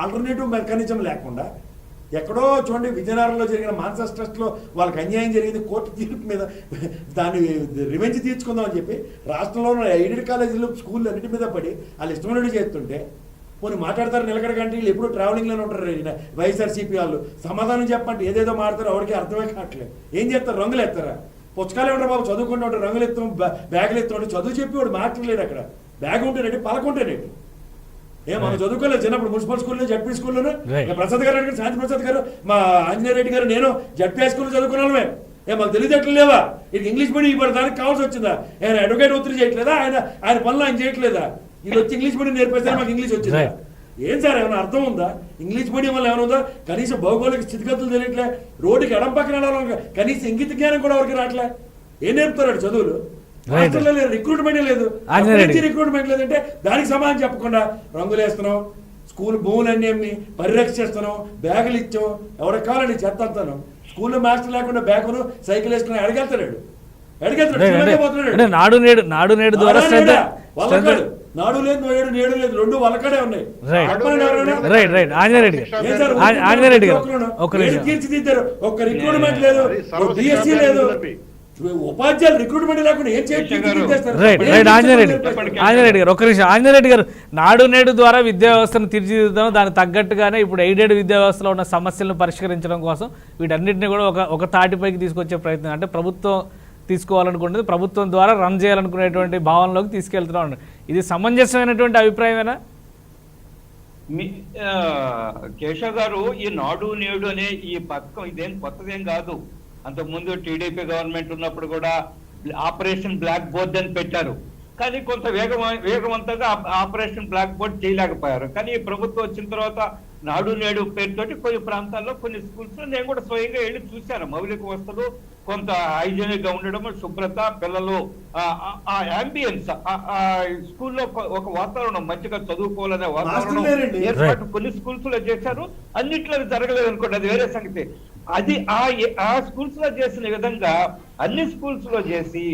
F: ఆల్టర్నేటివ్ మెకానిజం లేకుండా ఎక్కడో చూడండి విజయనగరంలో జరిగిన మాన్సస్ ట్రస్ట్లో వాళ్ళకి అన్యాయం జరిగింది, కోర్టు తీర్పు మీద దాన్ని రివెంజ్ తీర్చుకుందామని చెప్పి రాష్ట్రంలో ఉన్న ఎయిడెడ్ కాలేజీలు స్కూళ్ళు అన్నిటి మీద పడి వాళ్ళు ఇష్టమైనట్టు చేస్తుంటే కొన్ని మాట్లాడతారు నిలకడ కంటే వీళ్ళు ఎప్పుడు ట్రావెలింగ్లోనే ఉంటారు. వైఎస్ఆర్సీపీ వాళ్ళు సమాధానం చెప్పంటే ఏదేదో మాడతారు, ఎవరికి అర్థమే కావట్లేదు. ఏం చేస్తారు? రంగులు ఎత్తారా? పుచ్చకాలు ఉంటారు బాబు, చదువుకుంటూ ఉంటారు, రంగులు ఎత్తాం బ్యాగులు ఎత్తాం. చదువు చెప్పి వాడు మాట్లాడలేడు. అక్కడ బ్యాగ్ ఉంటేనండి పలకుంటేనండి. మనం చదువుకోలేదు చిన్నప్పుడు మున్సిపల్ స్కూల్లో జడ్పీ స్కూల్లోనే ప్రసాద్ గారు అడిగారు, శాంతి ప్రసాద్ గారు, మా ఆంజనేయ రెడ్డి గారు, నేను జడ్పీ స్కూల్లో చదువుకున్నామే. మాకు తెలియదట్లు లేవా? ఇది ఇంగ్లీష్ మీడియం ఇప్పుడు దానికి కావాల్సి వచ్చిందా? ఆయన అడ్వకేట్ ఒత్తిడి చేయట్లేదా? ఆయన పనులు ఆయన చేయట్లేదా? ఇది వచ్చి ఇంగ్లీష్ మీడియం నేర్పేస్తే మాకు ఇంగ్లీష్ వచ్చిందా? ఏం సార్ ఏమైనా అర్థం ఉందా? ఇంగ్లీష్ మీడియం వల్ల ఏమైనా ఉందా? కనీసం భౌగోళిక స్థితిగతులు తెలియట్లే, రోడ్డుకి ఎడం పక్కన కనీసం ఇంగిత జ్ఞానం కూడా ఎవరికి రావట్లే. ఏం నేర్పుతారు చదువులు?
G: రాష్ట్రంలో లేదు, రిక్రూట్మెంట్ లేదు.
A: ఆంజనేయ రెడ్డి.
G: రిక్రూట్మెంట్ లేదంటే దానికి సమాధానం చెప్పకుండా రంగులు వేస్తున్నాం, స్కూల్ భూములన్నీ అమ్మి పరిరక్షిస్తున్నాం, బ్యాగులు ఇచ్చాం, ఎవరికి కావాలండి చెత్తాను. స్కూల్లో మాస్టర్ లేకుండా బ్యాగును సైకిల్ వేసుకుని అడగెళ్తాడు.
A: అంటే నాడు నేడు ద్వారా
G: వల్లకాడు, నాడు లేదు, నేడు లేదు, రెండు వల్లకాడే ఉన్నాయి.
A: రైట్ ఆంజనేయ రెడ్డి గారు ఒక నిమిషం.
G: తీర్చిదిద్దారు, ఒక్క రిక్రూట్మెంట్ లేదు, డిఎస్సీ లేదు, ఉపాధ్యాయులు రిక్రూట్మెంట్ లేకుండా ఏం
A: రైట్ ఆంజనేయ రెడ్డి గారు ఒక నిమిషం. ఆంజనేయ రెడ్డి గారు నాడు నేడు ద్వారా విద్యా వ్యవస్థను తీర్చిదిద్దాం, దానికి తగ్గట్టుగానే ఇప్పుడు ఎయిడెడ్ విద్యా వ్యవస్థలో ఉన్న సమస్యలను పరిష్కరించడం కోసం వీటన్నిటిని కూడా ఒక తాటిపైకి తీసుకొచ్చే ప్రయత్నం, అంటే ప్రభుత్వం తీసుకోవాలనుకుంటుంది, ప్రభుత్వం ద్వారా రన్ చేయాలనుకునేటువంటి భావనలోకి తీసుకెళ్తున్నాం. ఇది సమంజసమైనటువంటి అభిప్రాయమేనా?
B: కేశవ్ గారు, ఈ నాడు నేడు అనే ఈ పథకం ఇదేం కొత్తదేం కాదు. అంతకుముందు టీడీపీ గవర్నమెంట్ ఉన్నప్పుడు కూడా ఆపరేషన్ బ్లాక్ బోర్డ్ అని పెట్టారు, కానీ కొంత వేగవంతంగా ఆపరేషన్ బ్లాక్ బోర్డ్ చేయలేకపోయారు. కానీ ఈ ప్రభుత్వం వచ్చిన తర్వాత నాడు నేడు పేరుతోటి కొన్ని ప్రాంతాల్లో కొన్ని స్కూల్స్ లో నేను కూడా స్వయంగా వెళ్ళి చూశాను. మౌలిక వసతులు కొంత హైజీనిక్ గా ఉండడం, శుభ్రత, పిల్లలు ఆ అంబియన్స్, స్కూల్లో ఒక వాతావరణం మంచిగా చదువుకోవాలనే వాతావరణం ఏర్పాటు కొన్ని స్కూల్స్ లో చేశారు. అన్నిట్లో జరగలేదు అనుకోండి, అది వేరే సంగతి. అది ఆ స్కూల్స్ లో చేసిన విధంగా అన్ని స్కూల్స్ లో చేసి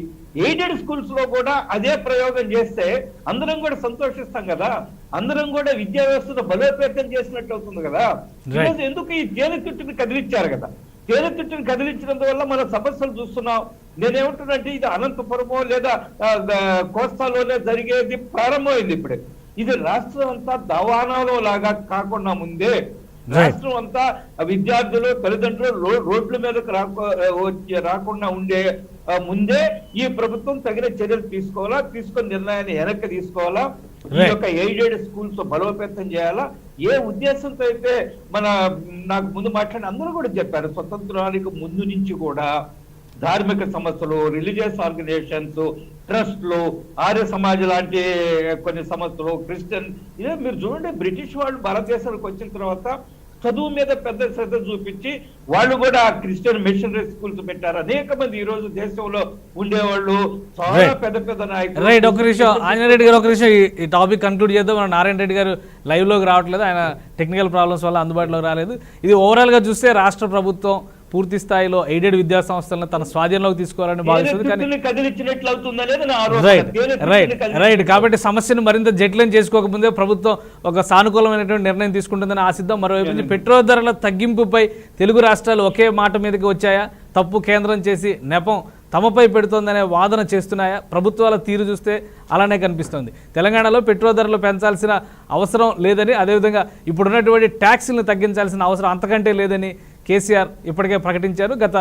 B: ఎయిడెడ్ స్కూల్స్ లో కూడా అదే ప్రయోగం చేస్తే అందరం కూడా సంతోషిస్తాం కదా, అందరం కూడా విద్యా వ్యవస్థను బలోపేతం చేసినట్టు అవుతుంది కదా. ఈరోజు ఎందుకు ఈ తేనెతుట్టుని కదిలించారు కదా, తేనెతుట్టుని కదిలించినందువల్ల మన సమస్యలు చూస్తున్నాం. నేనేమంటున్నానంటే ఇది అనంతపురమో లేదా కోస్తాలోనే జరిగేది ప్రారంభమైంది. ఇప్పుడే ఇది రాష్ట్రం అంతా దవానాలో లాగా కాకుండా ముందే రాష్ట్రం అంతా విద్యార్థులు, తల్లిదండ్రులు రోడ్ల మీదకు రాకుండా ఉండే ముందే ఈ ప్రభుత్వం తగిన చర్యలు తీసుకోవాలా, తీసుకొని నిర్ణయాన్ని వెనక్కి తీసుకోవాలా, ఈ యొక్క ఎయిడెడ్ స్కూల్స్ బలోపేతం చేయాలా. ఏ ఉద్దేశంతో అయితే నాకు ముందు మాట్లాడిన అందరూ కూడా చెప్పారు, స్వతంత్రానికి ముందు నుంచి కూడా ధార్మిక సంస్థలు, రిలీజియస్ ఆర్గనైజేషన్స్, ట్రస్ట్లు, ఆర్య సమాజ్ లాంటి కొన్ని సంస్థలు, క్రిస్టియన్, ఇదే మీరు చూడండి, బ్రిటిష్ వాళ్ళు భారతదేశానికి వచ్చిన తర్వాత చదువు మీద పెద్ద శ్రద్ధ చూపించి వాళ్ళు కూడా క్రిస్టియన్ మిషనరీ స్కూల్స్ పెట్టారు. అనేక మంది ఈ రోజు దేశంలో ఉండేవాళ్ళు చాలా పెద్ద పెద్ద నాయకులు.
A: రైట్, ఒక నిమిషం ఆంజనేయ రెడ్డి గారు, ఒక నిమిషం ఈ టాపిక్ కంక్లూడ్ చేద్దాం. మన నారాయణ రెడ్డి గారు లైవ్ లోకి రావట్లేదు, ఆయన టెక్నికల్ ప్రాబ్లమ్స్ వల్ల అందుబాటులోకి రాలేదు. ఇది ఓవరాల్ గా చూస్తే రాష్ట్ర ప్రభుత్వం పూర్తి స్థాయిలో ఎయిడెడ్ విద్యా సంస్థలను తన స్వాధీనంలోకి తీసుకోవాలని భావిస్తుంది. రైట్, కాబట్టి సమస్యను మరింత జటిలం చేసుకోకముందే ప్రభుత్వం ఒక సానుకూలమైనటువంటి నిర్ణయం తీసుకుంటుందని ఆశిద్దాం. మరోవైపు పెట్రోల్ ధరల తగ్గింపుపై తెలుగు రాష్ట్రాలు ఒకే మాట మీదకి వచ్చాయా, తప్పు కేంద్రం చేసి నెపం తమపై పెడుతోందనే వాదన చేస్తున్నాయా? ప్రభుత్వాల తీరు చూస్తే అలానే కనిపిస్తోంది. తెలంగాణలో పెట్రోల్ ధరలు పెంచాల్సిన అవసరం లేదని, అదేవిధంగా ఇప్పుడున్నటువంటి ట్యాక్సులను తగ్గించాల్సిన అవసరం అంతకంటే లేదని కేసీఆర్ ఇప్పటికే ప్రకటించారు. గత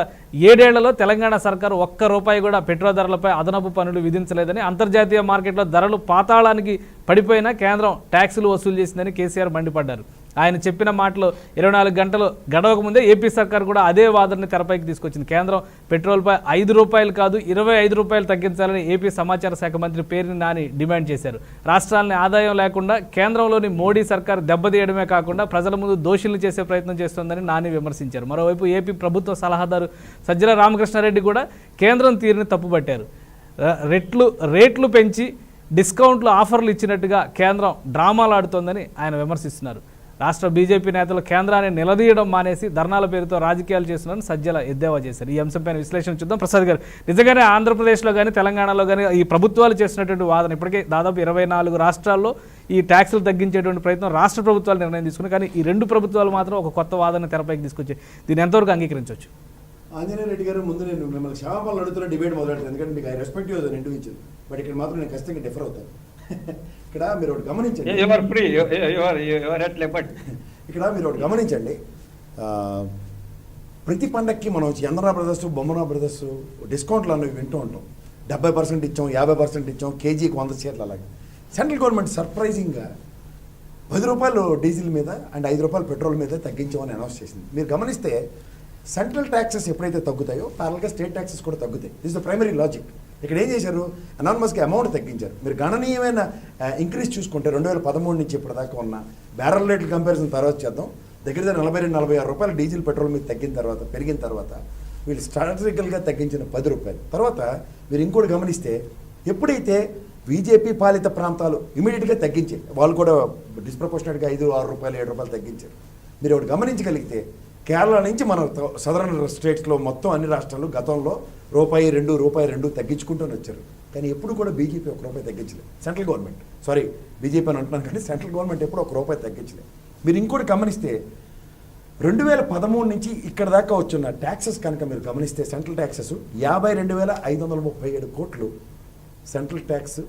A: 7 ఏళ్లలో తెలంగాణ సర్కారు ₹1 కూడా పెట్రోల్ ధరలపై అదనపు పన్నులు విధించలేదని, అంతర్జాతీయ మార్కెట్లో ధరలు పాతాళానికి పడిపోయినా కేంద్రం ట్యాక్సులు వసూలు చేసిందని కేసీఆర్ మండిపడ్డారు. ఆయన చెప్పిన మాటలు 24 గంటలు గడవక ముందే ఏపీ సర్కార్ కూడా అదే వాదనని తెరపైకి తీసుకొచ్చింది. కేంద్రం పెట్రోల్పై ₹5 కాదు ₹25 తగ్గించాలని ఏపీ సమాచార శాఖ మంత్రి పేర్ని నాని డిమాండ్ చేశారు. రాష్ట్రాలని ఆదాయం లేకుండా కేంద్రంలోని మోడీ సర్కార్ దెబ్బతీయడమే కాకుండా ప్రజల ముందు దోషుల్ని చేసే ప్రయత్నం చేస్తోందని నాని విమర్శించారు. మరోవైపు ఏపీ ప్రభుత్వ సలహాదారు సజ్జల రామకృష్ణారెడ్డి కూడా కేంద్రం తీరుని తప్పుపట్టారు. రేట్లు పెంచి డిస్కౌంట్లు ఆఫర్లు ఇచ్చినట్టుగా కేంద్రం డ్రామాలు ఆడుతోందని ఆయన విమర్శిస్తున్నారు. రాష్ట్ర బీజేపీ నేతలు కేంద్రాన్ని నిలదీయడం మానేసి ధర్నాల పేరుతో రాజకీయాలు చేస్తున్నారని సజ్జల ఎద్దేవా చేశారు. ఈ అంశంపైన విశ్లేషణ చూద్దాం. ప్రసాద్ గారు, నిజంగానే ఆంధ్రప్రదేశ్లో కానీ తెలంగాణలో కానీ ఈ ప్రభుత్వాలు చేసినటువంటి వాదన ఇప్పటికే దాదాపు 24 రాష్ట్రాల్లో ఈ ట్యాక్సులు తగ్గించేటువంటి ప్రయత్నం రాష్ట్ర ప్రభుత్వాలు నిర్ణయం తీసుకుని, కానీ ఈ 2 ప్రభుత్వాలు మాత్రం ఒక కొత్త వాదన తెరపైకి తీసుకొచ్చి దీన్ని ఎంతవరకు అంగీకరించవచ్చు?
G: ఆంజనేయ రెడ్డి గారు, ముందు నేను మిమ్మల్ని క్షమాపణలు అడుగుతున్న డిబేట్ మొదలెడతాను, ఎందుకంటే మీకు I respect you individual, but ఇక్కడ మాత్రం నేను ఖచ్చితంగా డిఫర్ అవుతాను. ఇక్కడ మీరు ఒకటి గమనించండి, ఇక్కడ మీరు ఒకటి గమనించండి, ప్రతి పండక్కి మనం చంద్రనా బ్రదర్స్, బొమ్మనా బ్రదర్స్ డిస్కౌంట్లు అన్నవి వింటూ ఉంటాం. 70% ఇచ్చాం, 50% ఇచ్చాం, కేజీకి 100 చీరలు. అలాగే సెంట్రల్ గవర్నమెంట్ సర్ప్రైజింగ్గా ₹10 డీజిల్ మీద అండ్ ₹5 పెట్రోల్ మీద తగ్గించామని అనౌన్స్ చేసింది. మీరు గమనిస్తే సెంట్రల్ ట్యాక్సెస్ ఎప్పుడైతే తగ్గుతాయో ప్యారల్గా స్టేట్ ట్యాక్సెస్ కూడా తగ్గుతాయి. This the primary logic. ఇక్కడ ఏం చేశారు, అనానమస్గా అమౌంట్ తగ్గించారు. మీరు గణనీయమైన ఇంక్రీజ్ చూసుకుంటే 2013 నుంచి ఇప్పటిదాకా ఉన్న బ్యారల్ రేట్ల కంపారిజన్ తర్వాత చేద్దాం, దగ్గర ₹42-46 డీజిల్ పెట్రోల్ మీద పెరిగిన తర్వాత వీళ్ళు స్ట్రాటజికల్గా తగ్గించిన ₹10. తర్వాత మీరు ఇంకోటి గమనిస్తే ఎప్పుడైతే బీజేపీ పాలిత ప్రాంతాలు ఇమీడియట్గా తగ్గించాయి, వాళ్ళు కూడా డిస్ప్రపోర్షనేట్గా 5, 6 రూపాయలు 7 రూపాయలు తగ్గించారు. మీరు ఒకటి గమనించగలిగితే కేరళ నుంచి మన సదరన్ స్టేట్స్లో మొత్తం అన్ని రాష్ట్రాలు గతంలో రూపాయి 2 తగ్గించుకుంటూనే వచ్చారు. కానీ ఎప్పుడు కూడా బీజేపీ 1 రూపాయి తగ్గించలేదు. సెంట్రల్ గవర్నమెంట్, సారీ బీజేపీ అని అంటున్నాను కానీ సెంట్రల్ గవర్నమెంట్ ఎప్పుడు 1 రూపాయి తగ్గించలేదు. మీరు ఇంకోటి గమనిస్తే 2013 నుంచి ఇక్కడ దాకా వచ్చిన ట్యాక్సెస్ కనుక మీరు గమనిస్తే సెంట్రల్ ట్యాక్సెస్ 52,537 కోట్లు సెంట్రల్ ట్యాక్స్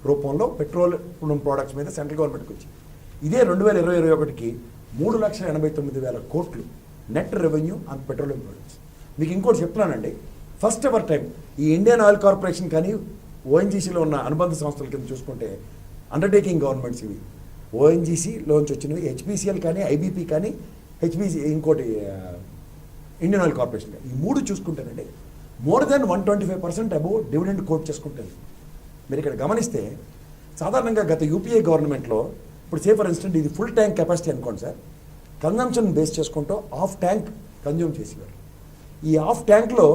G: రూపంలో పెట్రోలియం ప్రోడక్ట్స్ మీద సెంట్రల్ గవర్నమెంట్కి వచ్చింది. ఇదే 2020-21కి 3,89,000 కోట్లు net revenue on petroleum products. మీకు ఇంకోటి చెప్తున్నానండి, ఫస్ట్ ఎవర్ టైం ఈ ఇండియన్ ఆయిల్ కార్పొరేషన్ కానీ ఓఎన్జీసీలో ఉన్న అనుబంధ సంస్థల కింద చూసుకుంటే అండర్టేకింగ్ గవర్నమెంట్స్ ఇవి ఓఎన్జీసీలోంచి వచ్చినవి, హెచ్పిసిఎల్ కానీ ఐబీపీ కానీ హెచ్పిసి ఇంకోటి ఇండియన్ ఆయిల్ కార్పొరేషన్ ఈ 3 చూసుకుంటేనండి more than 125% above dividend quote చేసుకుంటుంది. మీరు ఇక్కడ గమనిస్తే సాధారణంగా గత యూపీఏ గవర్నమెంట్లో ఇప్పుడు ఫర్ ఇన్స్టెంట్ ఇది ఫుల్ ట్యాంక్ కెపాసిటీ అనుకోండి సార్, కన్జంప్షన్ బేస్ చేసుకుంటూ హాఫ్ ట్యాంక్ కన్జ్యూమ్ చేసేవారు. ఈ హాఫ్ ట్యాంక్లో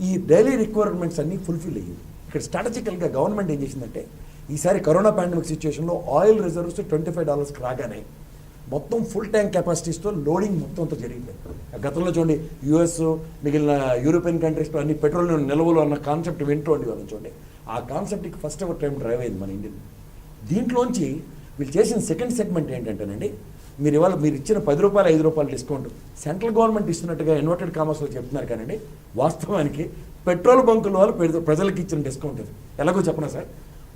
G: ఈ డైలీ రిక్వైర్మెంట్స్ అన్నీ ఫుల్ఫిల్ అయ్యాయి. ఇక్కడ స్ట్రాటజికల్గా గవర్నమెంట్ ఏం చేసిందంటే ఈసారి కరోనా పాండమిక్ సిచ్యువేషన్లో ఆయిల్ రిజర్వ్స్ $25 రాగానే మొత్తం ఫుల్ ట్యాంక్ కెపాసిటీస్తో లోడింగ్ మొత్తం అంతా జరిగింది. గతంలో చూడండి యూఎస్ మిగిలిన యూరోపియన్ కంట్రీస్లో అన్ని పెట్రోల్ నిల్వలు అన్న కాన్సెప్ట్ వింటోండి వాళ్ళని చూడండి. ఆ కాన్సెప్ట్కి ఫస్ట్ ఎవర్ టైం డ్రైవ్ అయింది మన ఇండియన్. దీంట్లోంచి వీళ్ళు చేసిన సెకండ్ సెగ్మెంట్ ఏంటంటేనండి, మీరు ఇవాళ మీరు ఇచ్చిన ₹10, ₹5 డిస్కౌంట్ సెంట్రల్ గవర్నమెంట్ ఇస్తున్నట్టుగా ఇన్వర్టెడ్ కామర్స్లో చెప్తున్నారు కానీ వాస్తవానికి పెట్రోల్ బంకుల వాళ్ళు ప్రజలకు ఇచ్చిన డిస్కౌంట్ అది. ఎలాగో చెప్పనా సార్,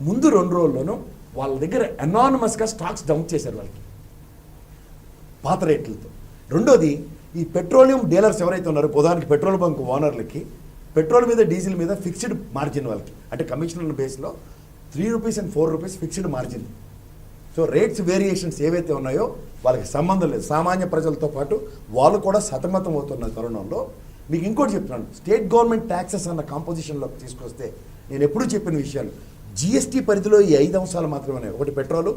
G: ముందు 2 రోజుల్లోనూ వాళ్ళ దగ్గర అనానమస్గా స్టాక్స్ డంప్ చేశారు వాళ్ళకి పాత రేట్లతో. రెండోది ఈ పెట్రోలియం డీలర్స్ ఎవరైతే ఉన్నారో ఉదాహరణకి పెట్రోల్ బంక్ ఓనర్లకి పెట్రోల్ మీద డీజిల్ మీద ఫిక్స్డ్ మార్జిన్ వాళ్ళకి అంటే కమిషనర్ బేస్లో ₹3 and ₹4 fixed margin. So rates variations ఏవైతే ఉన్నాయో వాళ్ళకి సంబంధం లేదు. సామాన్య ప్రజలతో పాటు వాళ్ళు కూడా సతమతం అవుతున్న తరుణంలో మీకు ఇంకోటి చెప్తున్నాను, స్టేట్ గవర్నమెంట్ ట్యాక్సెస్ అన్న కాంపోజిషన్లోకి తీసుకొస్తే నేను ఎప్పుడూ చెప్పిన విషయాలు జిఎస్టీ పరిధిలో ఈ 5 అంశాలు మాత్రమే. ఒకటి petrol,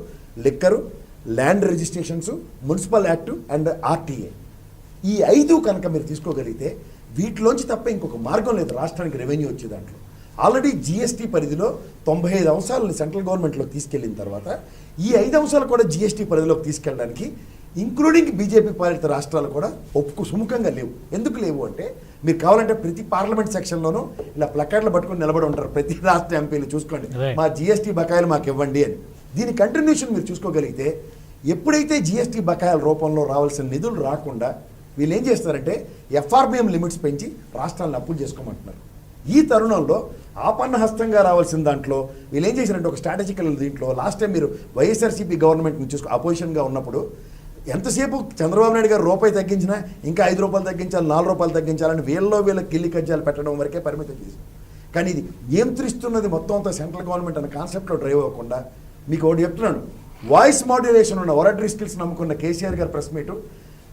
G: liquor, land registrations, municipal act and RTA. ఈ 5 కనుక మీరు తీసుకోగలిగితే వీటిలోంచి తప్ప ఇంకొక మార్గం లేదు రాష్ట్రానికి రెవెన్యూ వచ్చే దాంట్లో. ఆల్రెడీ జిఎస్టీ పరిధిలో 95 అంశాలను సెంట్రల్ గవర్నమెంట్లో తీసుకెళ్లిన తర్వాత ఈ 5 అంశాలు కూడా జిఎస్టీ పరిధిలోకి తీసుకెళ్ళడానికి ఇంక్లూడింగ్ బీజేపీ పాలిత రాష్ట్రాలు కూడా సుముఖంగా లేవు. ఎందుకు లేవు అంటే మీరు కావాలంటే ప్రతి పార్లమెంట్ సెక్షన్లోనూ ఇలా ప్లకార్డులు పట్టుకొని నిలబడి ఉంటారు ప్రతి రాష్ట్ర ఎంపీలు, చూసుకోండి మా జిఎస్టీ బకాయిలు మాకు ఇవ్వండి అని. దీని కంటిన్యూషన్ మీరు చూసుకోగలిగితే ఎప్పుడైతే జిఎస్టీ బకాయిల రూపంలో రావాల్సిన నిధులు రాకుండా వీళ్ళు ఏం చేస్తారంటే ఎఫ్ఆర్బిఎం లిమిట్స్ పెంచి రాష్ట్రాలను అప్పులు చేసుకోమంటున్నారు. ఈ తరుణంలో ఆపన్నహస్తంగా రావాల్సిన దాంట్లో వీళ్ళు ఏం చేశారంటే ఒక స్ట్రాటజికల్ దీంట్లో లాస్ట్ టైం మీరు వైఎస్ఆర్సీపీ గవర్నమెంట్ని చూసుకో అపోజిషన్గా ఉన్నప్పుడు ఎంతసేపు చంద్రబాబు నాయుడు గారు రూపాయి తగ్గించినా ఇంకా ₹5 తగ్గించాలి, ₹4 తగ్గించాలని వీళ్ళ కిల్లి కజ్జాలు పెట్టడం వరకే పరిమితం చేశారు. కానీ ఇది నియంత్రిస్తున్నది మొత్తం అంతా సెంట్రల్ గవర్నమెంట్ అనే కాన్సెప్ట్లో డ్రైవ్ అవ్వకుండా మీకు ఒకటి చెప్తున్నాను, వాయిస్ మాడ్యులేషన్ ఉన్న ఒరాటరీ స్కిల్స్ నమ్ముకున్న KCR garu press meet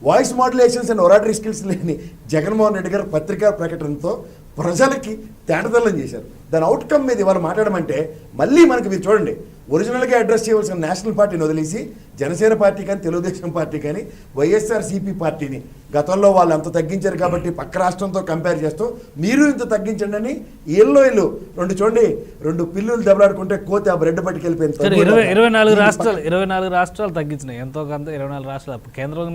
G: voice modulations and oratory skills లేని జగన్మోహన్ రెడ్డి గారు పత్రికా ప్రకటనతో ప్రజలకి తేటతెల్లం చేశారు. దాని అవుట్కమ్ మీద ఇవాళ మాట్లాడమంటే మళ్ళీ మనకి మీరు చూడండి ఒరిజినల్గా అడ్రస్ చేయవలసిన నేషనల్ పార్టీని వదిలేసి జనసేన పార్టీ కానీ తెలుగుదేశం పార్టీ కానీ వైఎస్ఆర్సీపీ పార్టీని గతంలో వాళ్ళు అంత తగ్గించారు కాబట్టి పక్క రాష్ట్రంతో కంపేర్ చేస్తూ మీరు ఇంత తగ్గించండి అని ఇల్లు 2 పిల్లులు దెబ్బలాడుకుంటే కోతి ఆ బ్రెడ్ పట్టుకెళ్ళిపోయింది.
A: 24 రాష్ట్రాలు తగ్గించినాయి ఎంతో కొంత. 24 రాష్ట్రాలు కేంద్రం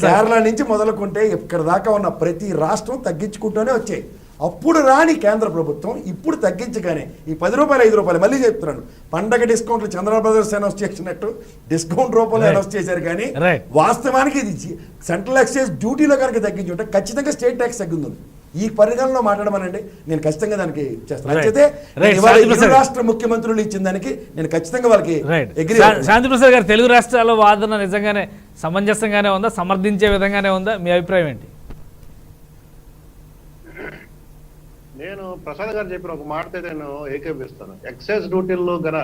G: కేరళ నుంచి మొదలుకుంటే ఇక్కడ దాకా ఉన్న ప్రతి రాష్ట్రం తగ్గించుకుంటూనే వచ్చాయి. అప్పుడు రాని కేంద్ర ప్రభుత్వం ఇప్పుడు తగ్గించగానే ఈ ₹10, ₹5 మళ్ళీ చెప్తున్నాను, పండగ డిస్కౌంట్లు చంద్రబాబు బ్రదర్స్ అనౌన్స్ చేసినట్టు డిస్కౌంట్ రూపంలో అనౌన్స్ చేశారు. కానీ వాస్తవానికి ఇది సెంట్రల్ ఎక్సైజ్ డ్యూటీలో కనుక తగ్గించుంటే ఖచ్చితంగా స్టేట్ ట్యాక్స్ తగ్గింది. ఈ పరిగణనలో మాట్లాడమనండి, నేను ఖచ్చితంగా దానికి చేస్తాను. అయితే రాష్ట్ర ముఖ్యమంత్రులు ఇచ్చిన దానికి నేను ఖచ్చితంగా వాళ్ళకి అగ్రీ.
A: శాంతిప్రసాద్ గారు, తెలుగు రాష్ట్రాల వాదన నిజంగానే సమంజసంగానే ఉందా, సమర్థించే విధంగానే ఉందా, మీ అభిప్రాయం ఏంటి?
C: నేను ప్రసాద్ గారు చెప్పిన ఒక మాటతో నేను ఏకీభవిస్తాను. ఎక్సైజ్ డ్యూటీల్లో గన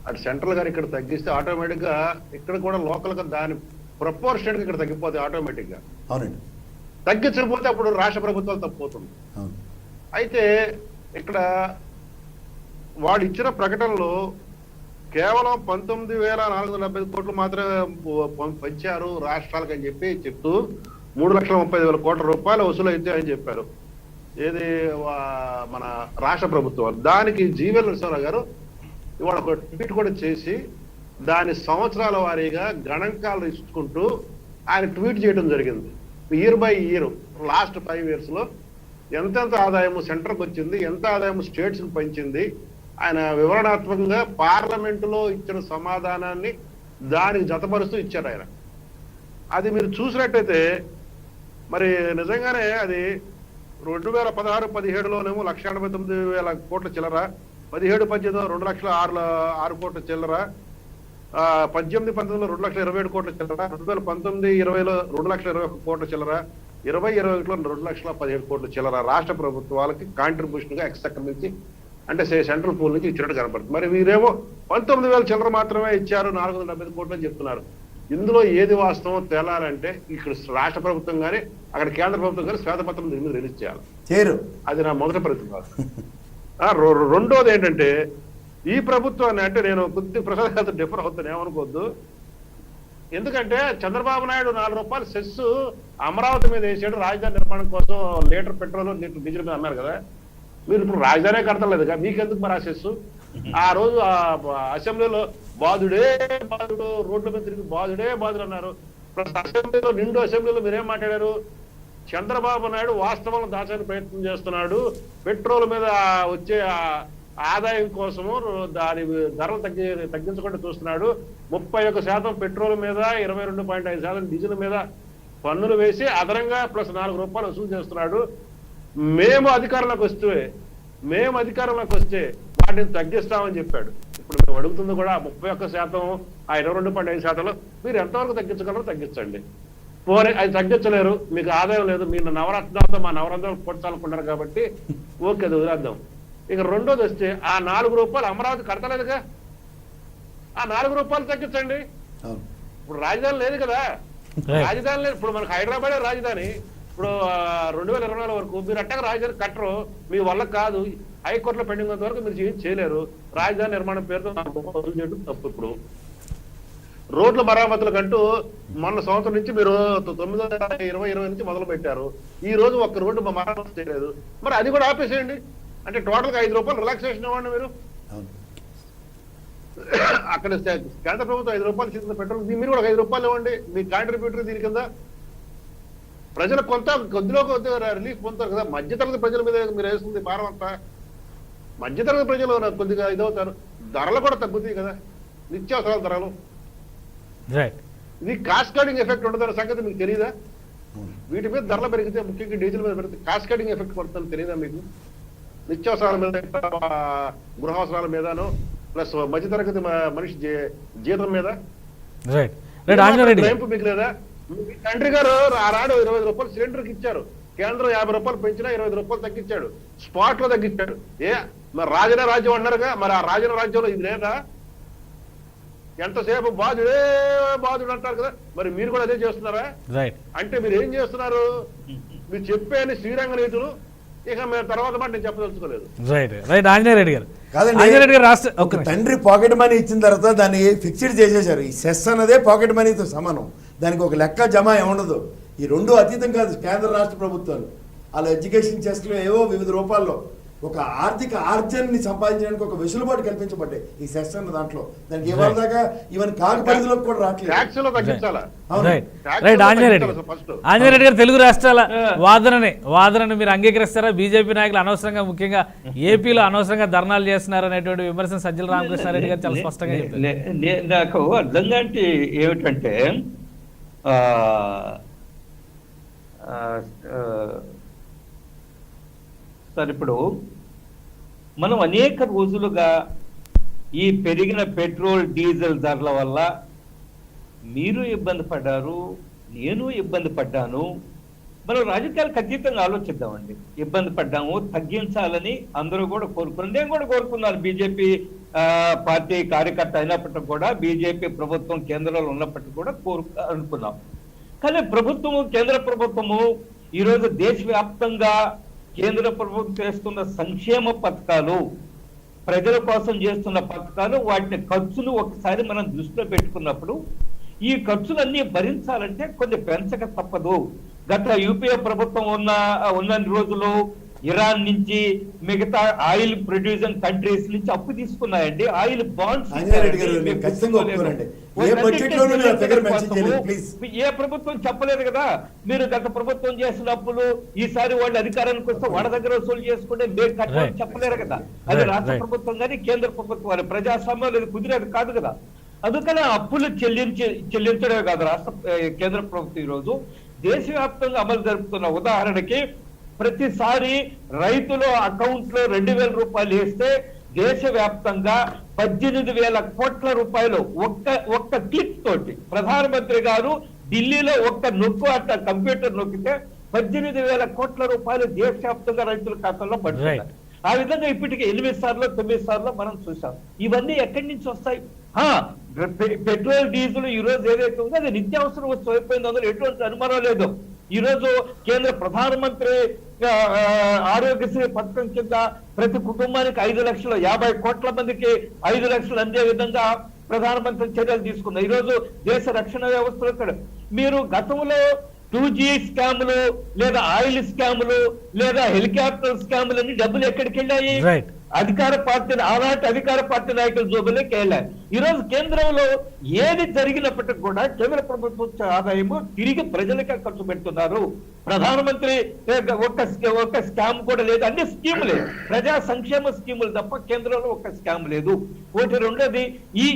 C: అటు సెంట్రల్ గారు ఇక్కడ తగ్గిస్తే ఆటోమేటిక్ గా ఇక్కడ కూడా లోకల్ గా దాని ప్రపోర్షన్ ఇక్కడ తగ్గిపోతుంది ఆటోమేటిక్ గా.
G: అవునండి,
C: తగ్గించకపోతే అప్పుడు రాష్ట్ర ప్రభుత్వాలు తప్పిపోతుంది. అయితే ఇక్కడ వాడు ఇచ్చిన ప్రకటనలో కేవలం 19,470 కోట్లు మాత్రమే పెంచారు రాష్ట్రాలకు అని చెప్తూ 3,30,000 కోట్ల రూపాయలు వసూలు అయితే అని చెప్పారు. ఏది మన రాష్ట్ర ప్రభుత్వం, దానికి జీవన్ నరసింహారావు గారు ఇవాళ ఒక ట్వీట్ కూడా చేసి దాని సంవత్సరాల వారీగా గణాంకాలు ఇచ్చుకుంటూ ఆయన ట్వీట్ చేయడం జరిగింది. Year by year last 5 years లో ఎంతెంత ఆదాయం సెంటర్కి వచ్చింది, ఎంత ఆదాయం స్టేట్స్కి పంచింది, ఆయన వివరణాత్మకంగా పార్లమెంటులో ఇచ్చిన సమాధానాన్ని దానికి జతపరుస్తూ ఇచ్చారు ఆయన. అది మీరు చూసినట్టయితే మరి నిజంగానే అది 2016-17లోనేమో 1,89,000 కోట్ల చిల్లర, 17-18 2,06,6 కోట్ల చిల్లర, 18-19లో 2,27,000 కోట్ల చిల్లర, 2019-20లో 2,21,000 కోట్ల చిల్లర, 20-21లో 2,17,000 కోట్ల చిల్లర రాష్ట్ర ప్రభుత్వాలకి కాంట్రిబ్యూషన్ గా ఎక్స్ట్రా నుంచి అంటే సెంట్రల్ పూల్ నుంచి ఇచ్చినట్టు కనపడుతుంది. మరి వీరేమో 19,000 చిల్లర మాత్రమే ఇచ్చారు, 475 కోట్లు అని చెప్తున్నారు. ఇందులో ఏది వాస్తవం తేలాలంటే ఇక్కడ రాష్ట్ర ప్రభుత్వం కానీ అక్కడ కేంద్ర ప్రభుత్వం కానీ శ్వేతపత్రం దీని మీద రిలీజ్ చేయాలి. అది నా మొదటి ప్రతిపాదన. రెండోది ఏంటంటే ఈ ప్రభుత్వాన్ని, అంటే నేను కొద్ది ప్రసాద్ గారితో డిఫర్ అవుతాను, ఏమనుకోవద్దు. ఎందుకంటే చంద్రబాబు నాయుడు 4 రూపాయలు సెస్ అమరావతి మీద వేసాడు రాజధాని నిర్మాణం కోసం, లీటర్ పెట్రోల్ లీటర్ డీజిల్ మీద అన్నారు కదా. మీరు ఇప్పుడు రాజధానే కడతలేదు కదా, మీకెందుకు మరి ఆ సెస్? ఆ రోజు అసెంబ్లీలో బాధుడే బాధుడు, రోడ్ల మీద తిరిగి బాధుడే బాధుడు అన్నారు. అసెంబ్లీలో నిండు అసెంబ్లీలో మీరేం మాట్లాడారు? చంద్రబాబు నాయుడు వాస్తవాలను దాచడానికి ప్రయత్నం చేస్తున్నాడు, పెట్రోల్ మీద వచ్చే ఆదాయం కోసము దాని ధరలు తగ్గించకుండా చూస్తున్నాడు, 31% పెట్రోల్ మీద 22.5% డీజిల్ మీద పన్నులు వేసి అదనంగా ప్లస్ 4 రూపాయలు వసూలు చేస్తున్నాడు. మేము అధికారంలోకి వస్తే వాటిని తగ్గిస్తామని చెప్పాడు. ఇప్పుడు మేము అడుగుతుంది కూడా 31%, ఆ 22.5%లో మీరు ఎంతవరకు తగ్గించగలరో తగ్గించండి. పోనీ అది తగ్గించలేరు, మీకు ఆదాయం లేదు, మీరు నవరత్నాలతో మా నవరత్నాలు పొట్టాలనుకున్నారు కాబట్టి ఓకే, అది వదిలేద్దాం. ఇక రెండోది వస్తే ఆ 4 రూపాయలు అమరావతి కడతలేదుగా, ఆ 4 రూపాయలు తగ్గించండి. ఇప్పుడు రాజధాని లేదు కదా, రాజధాని లేదు. ఇప్పుడు మనకు హైదరాబాదే రాజధాని. ఇప్పుడు 2024 వరకు మీరు అట్టగా రాజధాని కట్టరు, మీ వల్ల కాదు. హైకోర్టులో పెండింగ్ ఉన్నంత వరకు మీరు చేయలేరు. రాజధాని నిర్మాణం పేరుతో వసూలు చేయడం తప్పు. ఇప్పుడు రోడ్ల మరామతులకంటూ మొన్న సంవత్సరం నుంచి మీరు 9/20/20 నుంచి మొదలు పెట్టారు. ఈ రోజు ఒక్క రోడ్డు మరామతు చేయలేదు. మరి అది కూడా ఆపేసేయండి. అంటే టోటల్గా 5 రూపాయలు రిలాక్సేషన్ ఇవ్వండి మీరు. అక్కడ కేంద్ర ప్రభుత్వం 5 రూపాయలు ఇచ్చిన పెట్రోల్, మీరు కూడా 5 రూపాయలు ఇవ్వండి. మీ కాంట్రిబ్యూటరీ దీని కింద ప్రజలు కొద్దిలో రిలీఫ్ పొందుతారు కదా. మధ్యతరగతి ప్రజల మీద మీరు వేస్తుంది భారం అంతా. మధ్యతరగతి ప్రజలు కొద్దిగా ఇదవుతారు, ధరలు కూడా తగ్గుతాయి కదా, నిత్యావసరాల ధరలు. ఇది కాస్కేడింగ్ ఎఫెక్ట్ ఉండదన్న సంగతి మీకు తెలియదా? వీటి మీద ధరలు పెరిగితే, ముఖ్యంగా డీజిల్ మీద పెరిగితే కాస్కేడింగ్ ఎఫెక్ట్ పడుతుంది, తెలియదా మీకు? నిత్యావసరాల మీద, గృహావసరాల మీదను, ప్లస్ మధ్యతరగతి మనిషి జీతం మీద మీకు లేదా? మీ తండ్రి గారు ఆనాడు 25 రూపాయలు సిలిండర్కి ఇచ్చారు, కేంద్రం 50 రూపాయలు పెంచినా 25 రూపాయలు తగ్గించాడు, స్పాట్ లో తగ్గించాడు. మరి రాజన రాజ్యం అన్నారుగా, మరి ఆ రాజన రాజ్యంలో ఇది లేదా? ఎంతసేపు బాధుడు అంటారు కదా, మరి మీరు కూడా అదే చేస్తున్నారా? అంటే మీరు ఏం చేస్తున్నారు? మీరు చెప్పే శ్రీరంగ నీతులు ఇక మేము తర్వాత మాట నేను చెప్పదలుచుకోలేదు.
A: ఆంజనేయ రెడ్డి గారు
G: ఒక తండ్రి పాకెట్ మనీ ఇచ్చిన తర్వాత దాన్ని ఫిక్స్డ్ చేసేసారు. ఈ సెస్ అన్నదే పాకెట్ మనీతో సమానం, దానికి ఒక లెక్క జమ ఏముండదు. ఈ రెండు అతీతం కాదు కేంద్ర రాష్ట్ర ప్రభుత్వాలు. వాళ్ళ ఎడ్యుకేషన్ చెస్ట్లో ఏవో వివిధ రూపాల్లో ఒక ఆర్థిక ఆర్జన్ని సంపాదించడానికి ఒక వెసులుబాటు కల్పించబడ్డాయి ఈ సెస్ అన్న దాంట్లో. దానికి ఇవాళ దాకా ఈవెన్ కాక పరిధిలోకి కూడా రావట్లేదు.
A: ఆంజనేయ రెడ్డి గారు, తెలుగు రాష్ట్రాల వాదనని మీరు అంగీకరిస్తారా? బీజేపీ నాయకులు అనవసరంగా, ముఖ్యంగా ఏపీలో అనవసరంగా ధర్నాలు చేస్తున్నారు అనేటువంటి విమర్శన సజ్జల రామకృష్ణారెడ్డి గారు చాలా స్పష్టంగా చెప్పారు.
B: నాకు అర్థం కాంటి ఏమిటంటే సార్, ఇప్పుడు మనం అనేక రోజులుగా ఈ పెరిగిన పెట్రోల్ డీజిల్ ధరల వల్ల మీరు ఇబ్బంది పడ్డారు, నేను ఇబ్బంది పడ్డాను. మనం రాజకీయాలకు అతీతంగా ఆలోచిద్దామండి. ఇబ్బంది పడ్డాము, తగ్గించాలని అందరూ కూడా కోరుకున్నారు. నేను కూడా కోరుకున్నాను. బీజేపీ పార్టీ కార్యకర్త అయినప్పటికీ కూడా, బీజేపీ ప్రభుత్వం కేంద్రంలో ఉన్నప్పటికీ కూడా అనుకున్నాం. కానీ ప్రభుత్వము, కేంద్ర ప్రభుత్వము ఈరోజు దేశవ్యాప్తంగా కేంద్ర ప్రభుత్వం చేస్తున్న సంక్షేమ పథకాలు, ప్రజల కోసం చేస్తున్న పథకాలు, వాటిని ఖర్చులు ఒకసారి మనం దృష్టిలో పెట్టుకున్నప్పుడు ఈ ఖర్చులన్నీ భరించాలంటే కొన్ని పెంచక తప్పదు. గత యూపీఏ ప్రభుత్వం ఉన్న రోజులు ఇరాన్ నుంచి మిగతా ఆయిల్ ప్రొడ్యూసింగ్ కంట్రీస్ నుంచి అప్పు తీసుకున్నాయండి. ఆయిల్ బాండ్స్
G: ఆంజనేయులు గారు, నేను ఖచ్చితంగా ఒప్పుకోనండి. ఏ బడ్జెట్లోనూ మీరు ఆ ఫిగర్ మెన్షన్ చేయలేదు, ప్లీజ్.
B: ఏ ప్రభుత్వం చెప్పలేదు కదా. మీరు గత ప్రభుత్వం చేసిన అప్పులు ఈసారి వాళ్ళు అధికారానికి వస్తే వాళ్ళ దగ్గర వసూలు చేసుకుంటే మీరు కట్టమని చెప్పలేరు కదా. అది రాష్ట్ర ప్రభుత్వం కానీ కేంద్ర ప్రభుత్వం కానీ ప్రజాస్వామ్యం లేదు, కుదిరేది కాదు కదా. అందుకని అప్పులు చెల్లించడమే కాదు కేంద్ర ప్రభుత్వం ఈరోజు దేశవ్యాప్తంగా అమలు జరుపుతున్న. ఉదాహరణకి ప్రతిసారి రైతుల అకౌంట్ లో 2,000 రూపాయలు వేస్తే దేశవ్యాప్తంగా 18,000 కోట్ల రూపాయలు ఒక్క క్లిక్ తోటి ప్రధానమంత్రి గారు ఢిల్లీలో ఒక్క నొక్కు అట్ట కంప్యూటర్ నొక్కితే 18,000 కోట్ల రూపాయలు దేశవ్యాప్తంగా రైతుల ఖాతాలో పడుతున్నాయి. ఆ విధంగా ఇప్పటికి 8 సార్లు 9 సార్లు మనం చూసాం. ఇవన్నీ ఎక్కడి నుంచి వస్తాయి? పెట్రోల్ డీజిల్ ఈ రోజు ఏదైతే ఉందో అది నిత్యావసర వస్తువు అయిపోయింది, అందులో ఎటువంటి అనుమానం లేదు. ఈ రోజు కేంద్ర ప్రధానమంత్రి ఆరోగ్యశ్రీ పథకం కింద ప్రతి కుటుంబానికి 5,50,000 కోట్ల మందికి 5 లక్షలు అందే విధంగా ప్రధానమంత్రి చర్యలు తీసుకున్నారు. ఈ రోజు దేశ రక్షణ వ్యవస్థలో మీరు గతంలో 2G స్కాములు లేదా ఆయిల్ స్కాములు లేదా హెలికాప్టర్ స్కాములు అన్ని డబ్బులు ఎక్కడికి వెళ్ళాయి? అధికార పార్టీ ఆనాటి అధికార పార్టీ నాయకుల జోబులోకి వెళ్ళాయి. ఈ రోజు కేంద్రంలో ఏది జరిగినప్పటికీ కూడా కేంద్ర ప్రభుత్వ ఆదాయము తిరిగి ప్రజలకే ఖర్చు పెడుతున్నారు. ప్రధానమంత్రి ఒక్క స్కామ్ కూడా లేదు, అన్ని స్కీములే ప్రజా సంక్షేమ స్కీములు తప్ప కేంద్రంలో ఒక్క స్కామ్ లేదు. ఒకటి రెండోది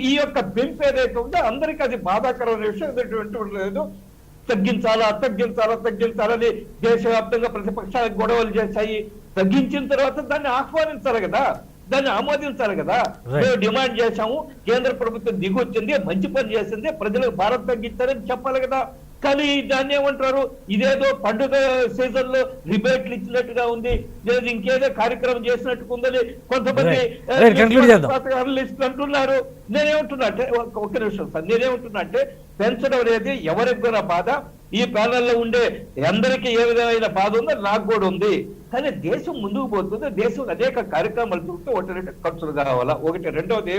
B: ఈ యొక్క పెంపు ఏదైతే ఉందో అందరికీ అది బాధాకరమైన విషయం ఎటువంటి లేదు. తగ్గించాలని దేశవ్యాప్తంగా ప్రతిపక్షాలకు గొడవలు చేశాయి. తగ్గించిన తర్వాత దాన్ని ఆహ్వానించాలి కదా, దాన్ని ఆమోదించాలి కదా. మేము డిమాండ్ చేశాము, కేంద్ర ప్రభుత్వం దిగొచ్చింది, మంచి పని చేసింది, ప్రజలకు భారత్ తగ్గించారని చెప్పాలి కదా. కానీ దాన్ని ఏమంటారు, ఇదేదో పండుగ సీజన్ లో రిబేట్లు ఇచ్చినట్టుగా ఉంది, లేదు ఇంకేదో కార్యక్రమం చేసినట్టుగా ఉందని కొంతమంది అంటున్నారు. నేనేమంటున్నా అంటే ఒక నిమిషం సార్, నేనేమంటున్నా అంటే పెంచడం అనేది ఎవరికి కూడా బాధ, ఈ ప్యానెల్లో ఉండే అందరికీ ఏ విధమైన బాధ ఉందో నాకు కూడా ఉంది. కానీ దేశం ముందుకు పోతుంది, దేశం అనేక కార్యక్రమాలు చూస్తే ఒకటి ఖర్చులు కావాలా, ఒకటి రెండవది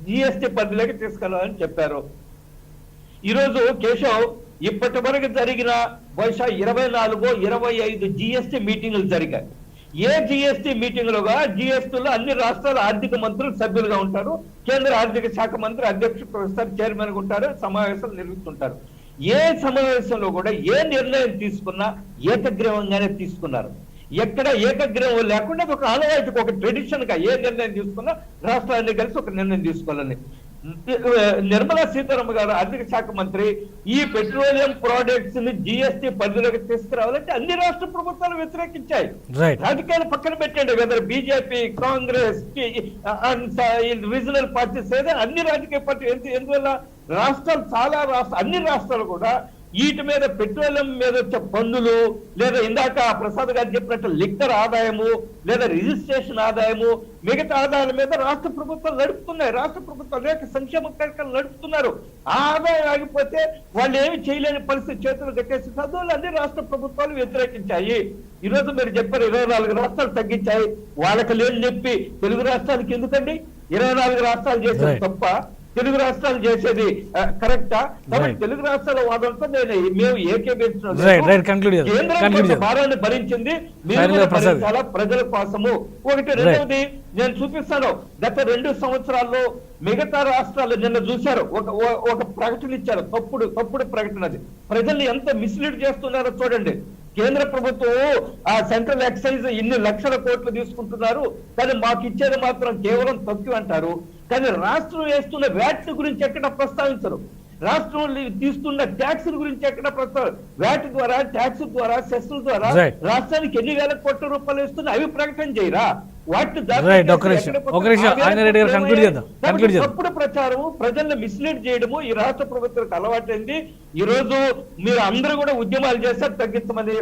B: GST పరిధిలోకి తీసుకెళ్లాలని చెప్పారు. ఈరోజు కేశవ్ ఇప్పటి వరకు జరిగిన బహుశా 24-25 GST మీటింగులు జరిగాయి. ఏ GST మీటింగ్లుగా GSTలో అన్ని రాష్ట్రాల ఆర్థిక మంత్రులు సభ్యులుగా ఉంటారు, కేంద్ర ఆర్థిక శాఖ మంత్రి అధ్యక్షుడు ప్రొఫెసర్ చైర్మన్ ఉంటారు, సమావేశాలు నిర్వహిస్తుంటారు. ఏ సమావేశంలో కూడా ఏ నిర్ణయం తీసుకున్నా ఏకగ్రీవంగానే తీసుకున్నారు. ఎక్కడ ఏకగ్రీవం లేకుండా ఒక ఆనవాయితీకి ఒక ట్రెడిషన్ గా ఏ నిర్ణయం తీసుకున్నా రాష్ట్రాన్ని కలిసి ఒక నిర్ణయం తీసుకోవాలని. నిర్మలా సీతారామన్ గారు ఆర్థిక శాఖ మంత్రి ఈ పెట్రోలియం ప్రోడక్ట్స్ ని GST పరిధిలోకి తీసుకురావాలంటే అన్ని రాష్ట్ర ప్రభుత్వాలు వ్యతిరేకించాయి. రాజకీయాలు పక్కన పెట్టండి, whether BJP, Congress, regional parties ఏదో అన్ని రాజకీయ పార్టీ. ఎందువల్ల రాష్ట్రాలు అన్ని రాష్ట్రాలు కూడా వీటి మీద పెట్రోలియం మీద వచ్చే పన్నులు లేదా ఇందాక ప్రసాద్ గారు చెప్పినట్టు లిక్కర్ ఆదాయము లేదా రిజిస్ట్రేషన్ ఆదాయము మిగతా ఆదాయాల మీద రాష్ట్ర ప్రభుత్వాలు నడుపుతున్నాయి. రాష్ట్ర ప్రభుత్వాలు అనేక సంక్షేమ కార్యక్రమాలు నడుపుతున్నారు. ఆ ఆదాయం ఆగిపోతే వాళ్ళు ఏమి చేయలేని పరిస్థితి చేతులు కట్టేసి చదువులు అన్ని రాష్ట్ర ప్రభుత్వాలు వ్యతిరేకించాయి. ఈ రోజు మీరు చెప్పారు 24 రాష్ట్రాలు తగ్గించాయి, వాళ్ళకి లేని చెప్పి తెలుగు రాష్ట్రాలకి ఎందుకండి? 24 రాష్ట్రాలు చేసేది తప్ప తెలుగు రాష్ట్రాలు చేసేది కరెక్టా? కాబట్టి తెలుగు రాష్ట్రాల వాదంతో మేము కేంద్రం భారాన్ని భరించింది, చాలా ప్రజల కోసము. ఒకటి రెండవది నేను చూపిస్తాను, గత 2 సంవత్సరాల్లో మిగతా రాష్ట్రాలు నిన్న చూశారు, ఒక ప్రకటన ఇచ్చారు, తప్పుడు ప్రకటన. అది ప్రజల్ని ఎంత మిస్లీడ్ చేస్తున్నారో చూడండి. కేంద్ర ప్రభుత్వం ఆ సెంట్రల్ ఎక్సైజ్ ఇన్ని లక్షల కోట్లు తీసుకుంటున్నారు, కానీ మాకు ఇచ్చేది మాత్రం కేవలం తక్కువ అంటారు. కానీ రాష్ట్రం వేస్తున్న వ్యాట్ గురించి ఎక్కడ ప్రస్తావించరు, రాష్ట్రం తీసుకున్న ట్యాక్స్ గురించి ఎక్కడ ప్రస్తావించరు. వ్యాట్ ద్వారా, ట్యాక్స్ ద్వారా, సెస్ల ద్వారా రాష్ట్రానికి ఎన్ని వేల కోట్ల రూపాయలు ఇస్తున్నా అవి ప్రకటన చేయరా? తప్పుడు ప్రచారం, ప్రజల్ని మిస్లీడ్ చేయడము ఈ రాష్ట్ర ప్రభుత్వానికి అలవాటైంది. ఈ రోజు మీరు అందరూ కూడా ఉద్యమాలు చేశారు తగ్గించమని,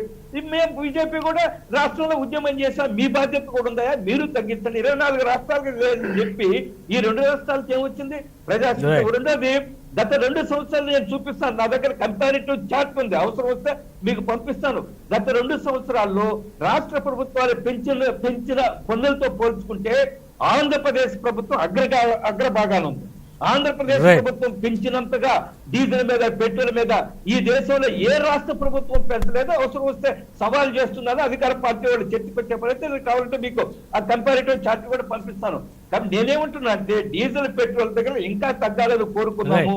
B: మేము బీజేపీ కూడా రాష్ట్రంలో ఉద్యమం చేశాం, మీ బాధ్యత కూడా ఉందా, మీరు తగ్గించండి. 24 రాష్ట్రాలకు చెప్పి ఈ 2 రాష్ట్రాలకు ఏమొచ్చింది? ప్రజాస్వామ్యం. రెండోది, గత 2 సంవత్సరాలు నేను చూపిస్తాను, నా దగ్గర కంపారిటివ్ చార్ట్ ఉంది, అవసరం వస్తే మీకు పంపిస్తాను. గత 2 సంవత్సరాల్లో రాష్ట్ర ప్రభుత్వాలు పెంచిన పన్నులతో పోల్చుకుంటే ఆంధ్రప్రదేశ్ ప్రభుత్వం అగ్రభాగాన ఉంది. ఆంధ్రప్రదేశ్
A: Right.
B: ప్రభుత్వం పెంచినంతగా డీజిల్ మీద పెట్రోల్ మీద ఈ దేశంలో ఏ రాష్ట్ర ప్రభుత్వం పెంచలేదో, అవసరం వస్తే సవాల్ చేస్తున్నారో అధికార పార్టీ వాళ్ళు చర్చకొచ్చే పరిస్థితి కావాలంటే మీకు ఆ కంపారిటివ్ చార్ట్ కూడా పంపిస్తాను. కానీ నేనేమంటున్నా అంటే డీజిల్ పెట్రోల్ దగ్గర ఇంకా తగ్గాలని కోరుకున్నాము.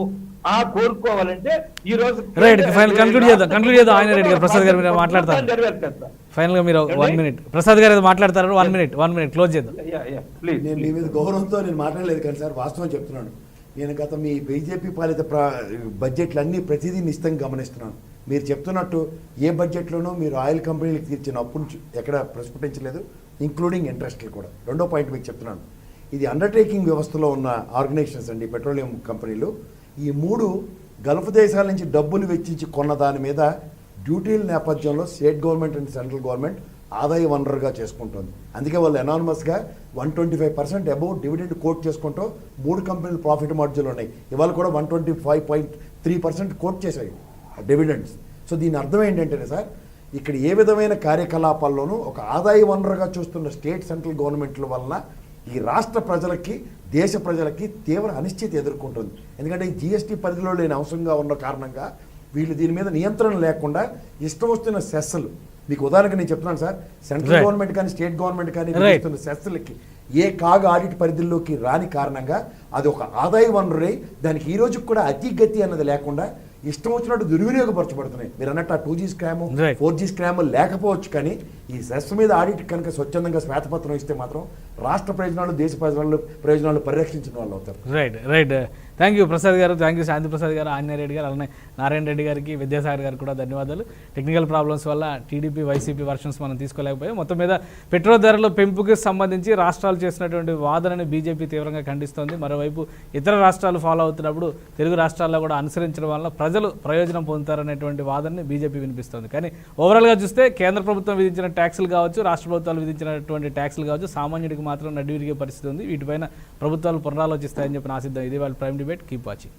B: ఆ కోరుకోవాలంటే ఈ రోజు
A: రైట్, ఫైనల్ కంక్లూడ్ చేద్దాం. ఆయన రెడ్డి గారు, ప్రసాద్ గారు మీరు మాట్లాడతారు
B: నెరవేర్చేస్తా.
A: ఫైనల్ గా మీరు 1 minute ప్రసాద్ గారు ఏదో మాట్లాడతారు. 1 minute క్లోజ్ చేద్దాం.
B: ప్లీజ్.
G: నేను మీ మీద గౌరవంతో నేను మాట్లాడలేదు కానీ సార్, వాస్తవం చెప్తున్నాను. నేను గత మీ బీజేపీ పాలిత బడ్జెట్లు అన్నీ ప్రతిదీ నిశ్చితంగా గమనిస్తున్నాను. మీరు చెప్తున్నట్టు ఏ బడ్జెట్లోనూ మీరు ఆయిల్ కంపెనీలకు తీర్చిన అప్పును ఎక్కడ ప్రస్ఫుటించలేదు, ఇంక్లూడింగ్ ఇంట్రెస్ట్లు కూడా. రెండో పాయింట్ మీకు చెప్తున్నాను, ఇది అండర్టేకింగ్ వ్యవస్థలో ఉన్న ఆర్గనైజేషన్స్ అండి, పెట్రోలియం కంపెనీలు. ఈ 3 గల్ఫ్ దేశాల నుంచి డబ్బులు వెచ్చించి కొన్న దాని మీద డ్యూటీల నేపథ్యంలో state government and central government ఆదాయ వనరుగా చేసుకుంటుంది. అందుకే వాళ్ళు ఎనానమస్గా 125% అబౌవ్ డివిడెండ్ కోట్ చేసుకుంటూ 3 కంపెనీలు ప్రాఫిట్ మార్జిన్లు ఉన్నాయి. ఇవాళ కూడా 125.3% కోట్ చేశాయి డివిడెండ్స్. సో దీని అర్థం ఏంటంటే సార్, ఇక్కడ ఏ విధమైన కార్యకలాపాల్లోనూ ఒక ఆదాయ వనరుగా చూస్తున్న స్టేట్ సెంట్రల్ గవర్నమెంట్ల వలన ఈ రాష్ట్ర ప్రజలకి, దేశ ప్రజలకి తీవ్ర అనిశ్చితి ఎదుర్కొంటుంది. ఎందుకంటే ఈ జీఎస్టీ పరిధిలో లేని అంశంగా ఉన్న కారణంగా వీళ్ళు దీని మీద నియంత్రణ లేకుండా ఇష్టం వస్తున్న సెస్సులు, మీకు ఉదాహరణకు నేను చెప్తున్నాను సార్, సెంట్రల్ గవర్నమెంట్ కానీ స్టేట్ గవర్నమెంట్ కానీ ఇస్తున్న సెస్సులకి ఏ కాగ్ ఆడిట్ పరిధిలోకి రాని కారణంగా అది ఒక ఆదాయ వనరురై దానికి ఈ రోజుకి కూడా అతిగతి అన్నది లేకుండా ఇష్టం వచ్చినట్టు దుర్వినియోగపరచబడుతున్నాయి. మీరు అన్నట్టు ఆ 2G స్కామ్ 4G స్కామ్ లేకపోవచ్చు, కానీ ఈ సెస్ మీద ఆడిట్ కనుక స్వచ్ఛందంగా శ్వేతపత్రం ఇస్తే మాత్రం రాష్ట్ర ప్రయోజనాలు, దేశ ప్రయోజనాలు పరిరక్షించిన వాళ్ళు అవుతారు.
A: రైట్. థ్యాంక్ యూ ప్రసాద్ గారు, థ్యాంక్ యూ శాంతి ప్రసాద్ గారు, ఆంజనేయ రెడ్డి గారు, అలానే నారాయణ రెడ్డి గారికి, విద్యాసాగర్ గారికి కూడా ధన్యవాదాలు. టెక్నికల్ ప్రాబ్లమ్స్ వల్ల టీడీపీ వైసీపీ వర్షన్స్ మనం తీసుకోలేకపోయాం. మొత్తం మీద పెట్రోల్ ధరల పెంపుకి సంబంధించి రాష్ట్రాలు చేసినటువంటి వాదనని బీజేపీ తీవ్రంగా ఖండిస్తోంది. మరోవైపు ఇతర రాష్ట్రాలు ఫాలో అవుతున్నప్పుడు తెలుగు రాష్ట్రాల్లో కూడా అనుసరించడం వల్ల ప్రజలు ప్రయోజనం పొందుతారనేటువంటి వాదనని బీజేపీ వినిపిస్తోంది. కానీ ఓవరాల్గా చూస్తే కేంద్ర ప్రభుత్వం విధించిన ట్యాక్సులు కావచ్చు, రాష్ట్ర ప్రభుత్వాలు విధించినటువంటి ట్యాక్సులు కావచ్చు, సామాన్యుడికి మాత్రం నడ్డి విరిగే పరిస్థితి ఉంది. వీటిపైన ప్రభుత్వాలు పునరాలోచిస్తాయని చెప్పిన ఆశిద్దాం. ఇది వాళ్ళ ప్రైమ్ డిబేట్. Keep watching.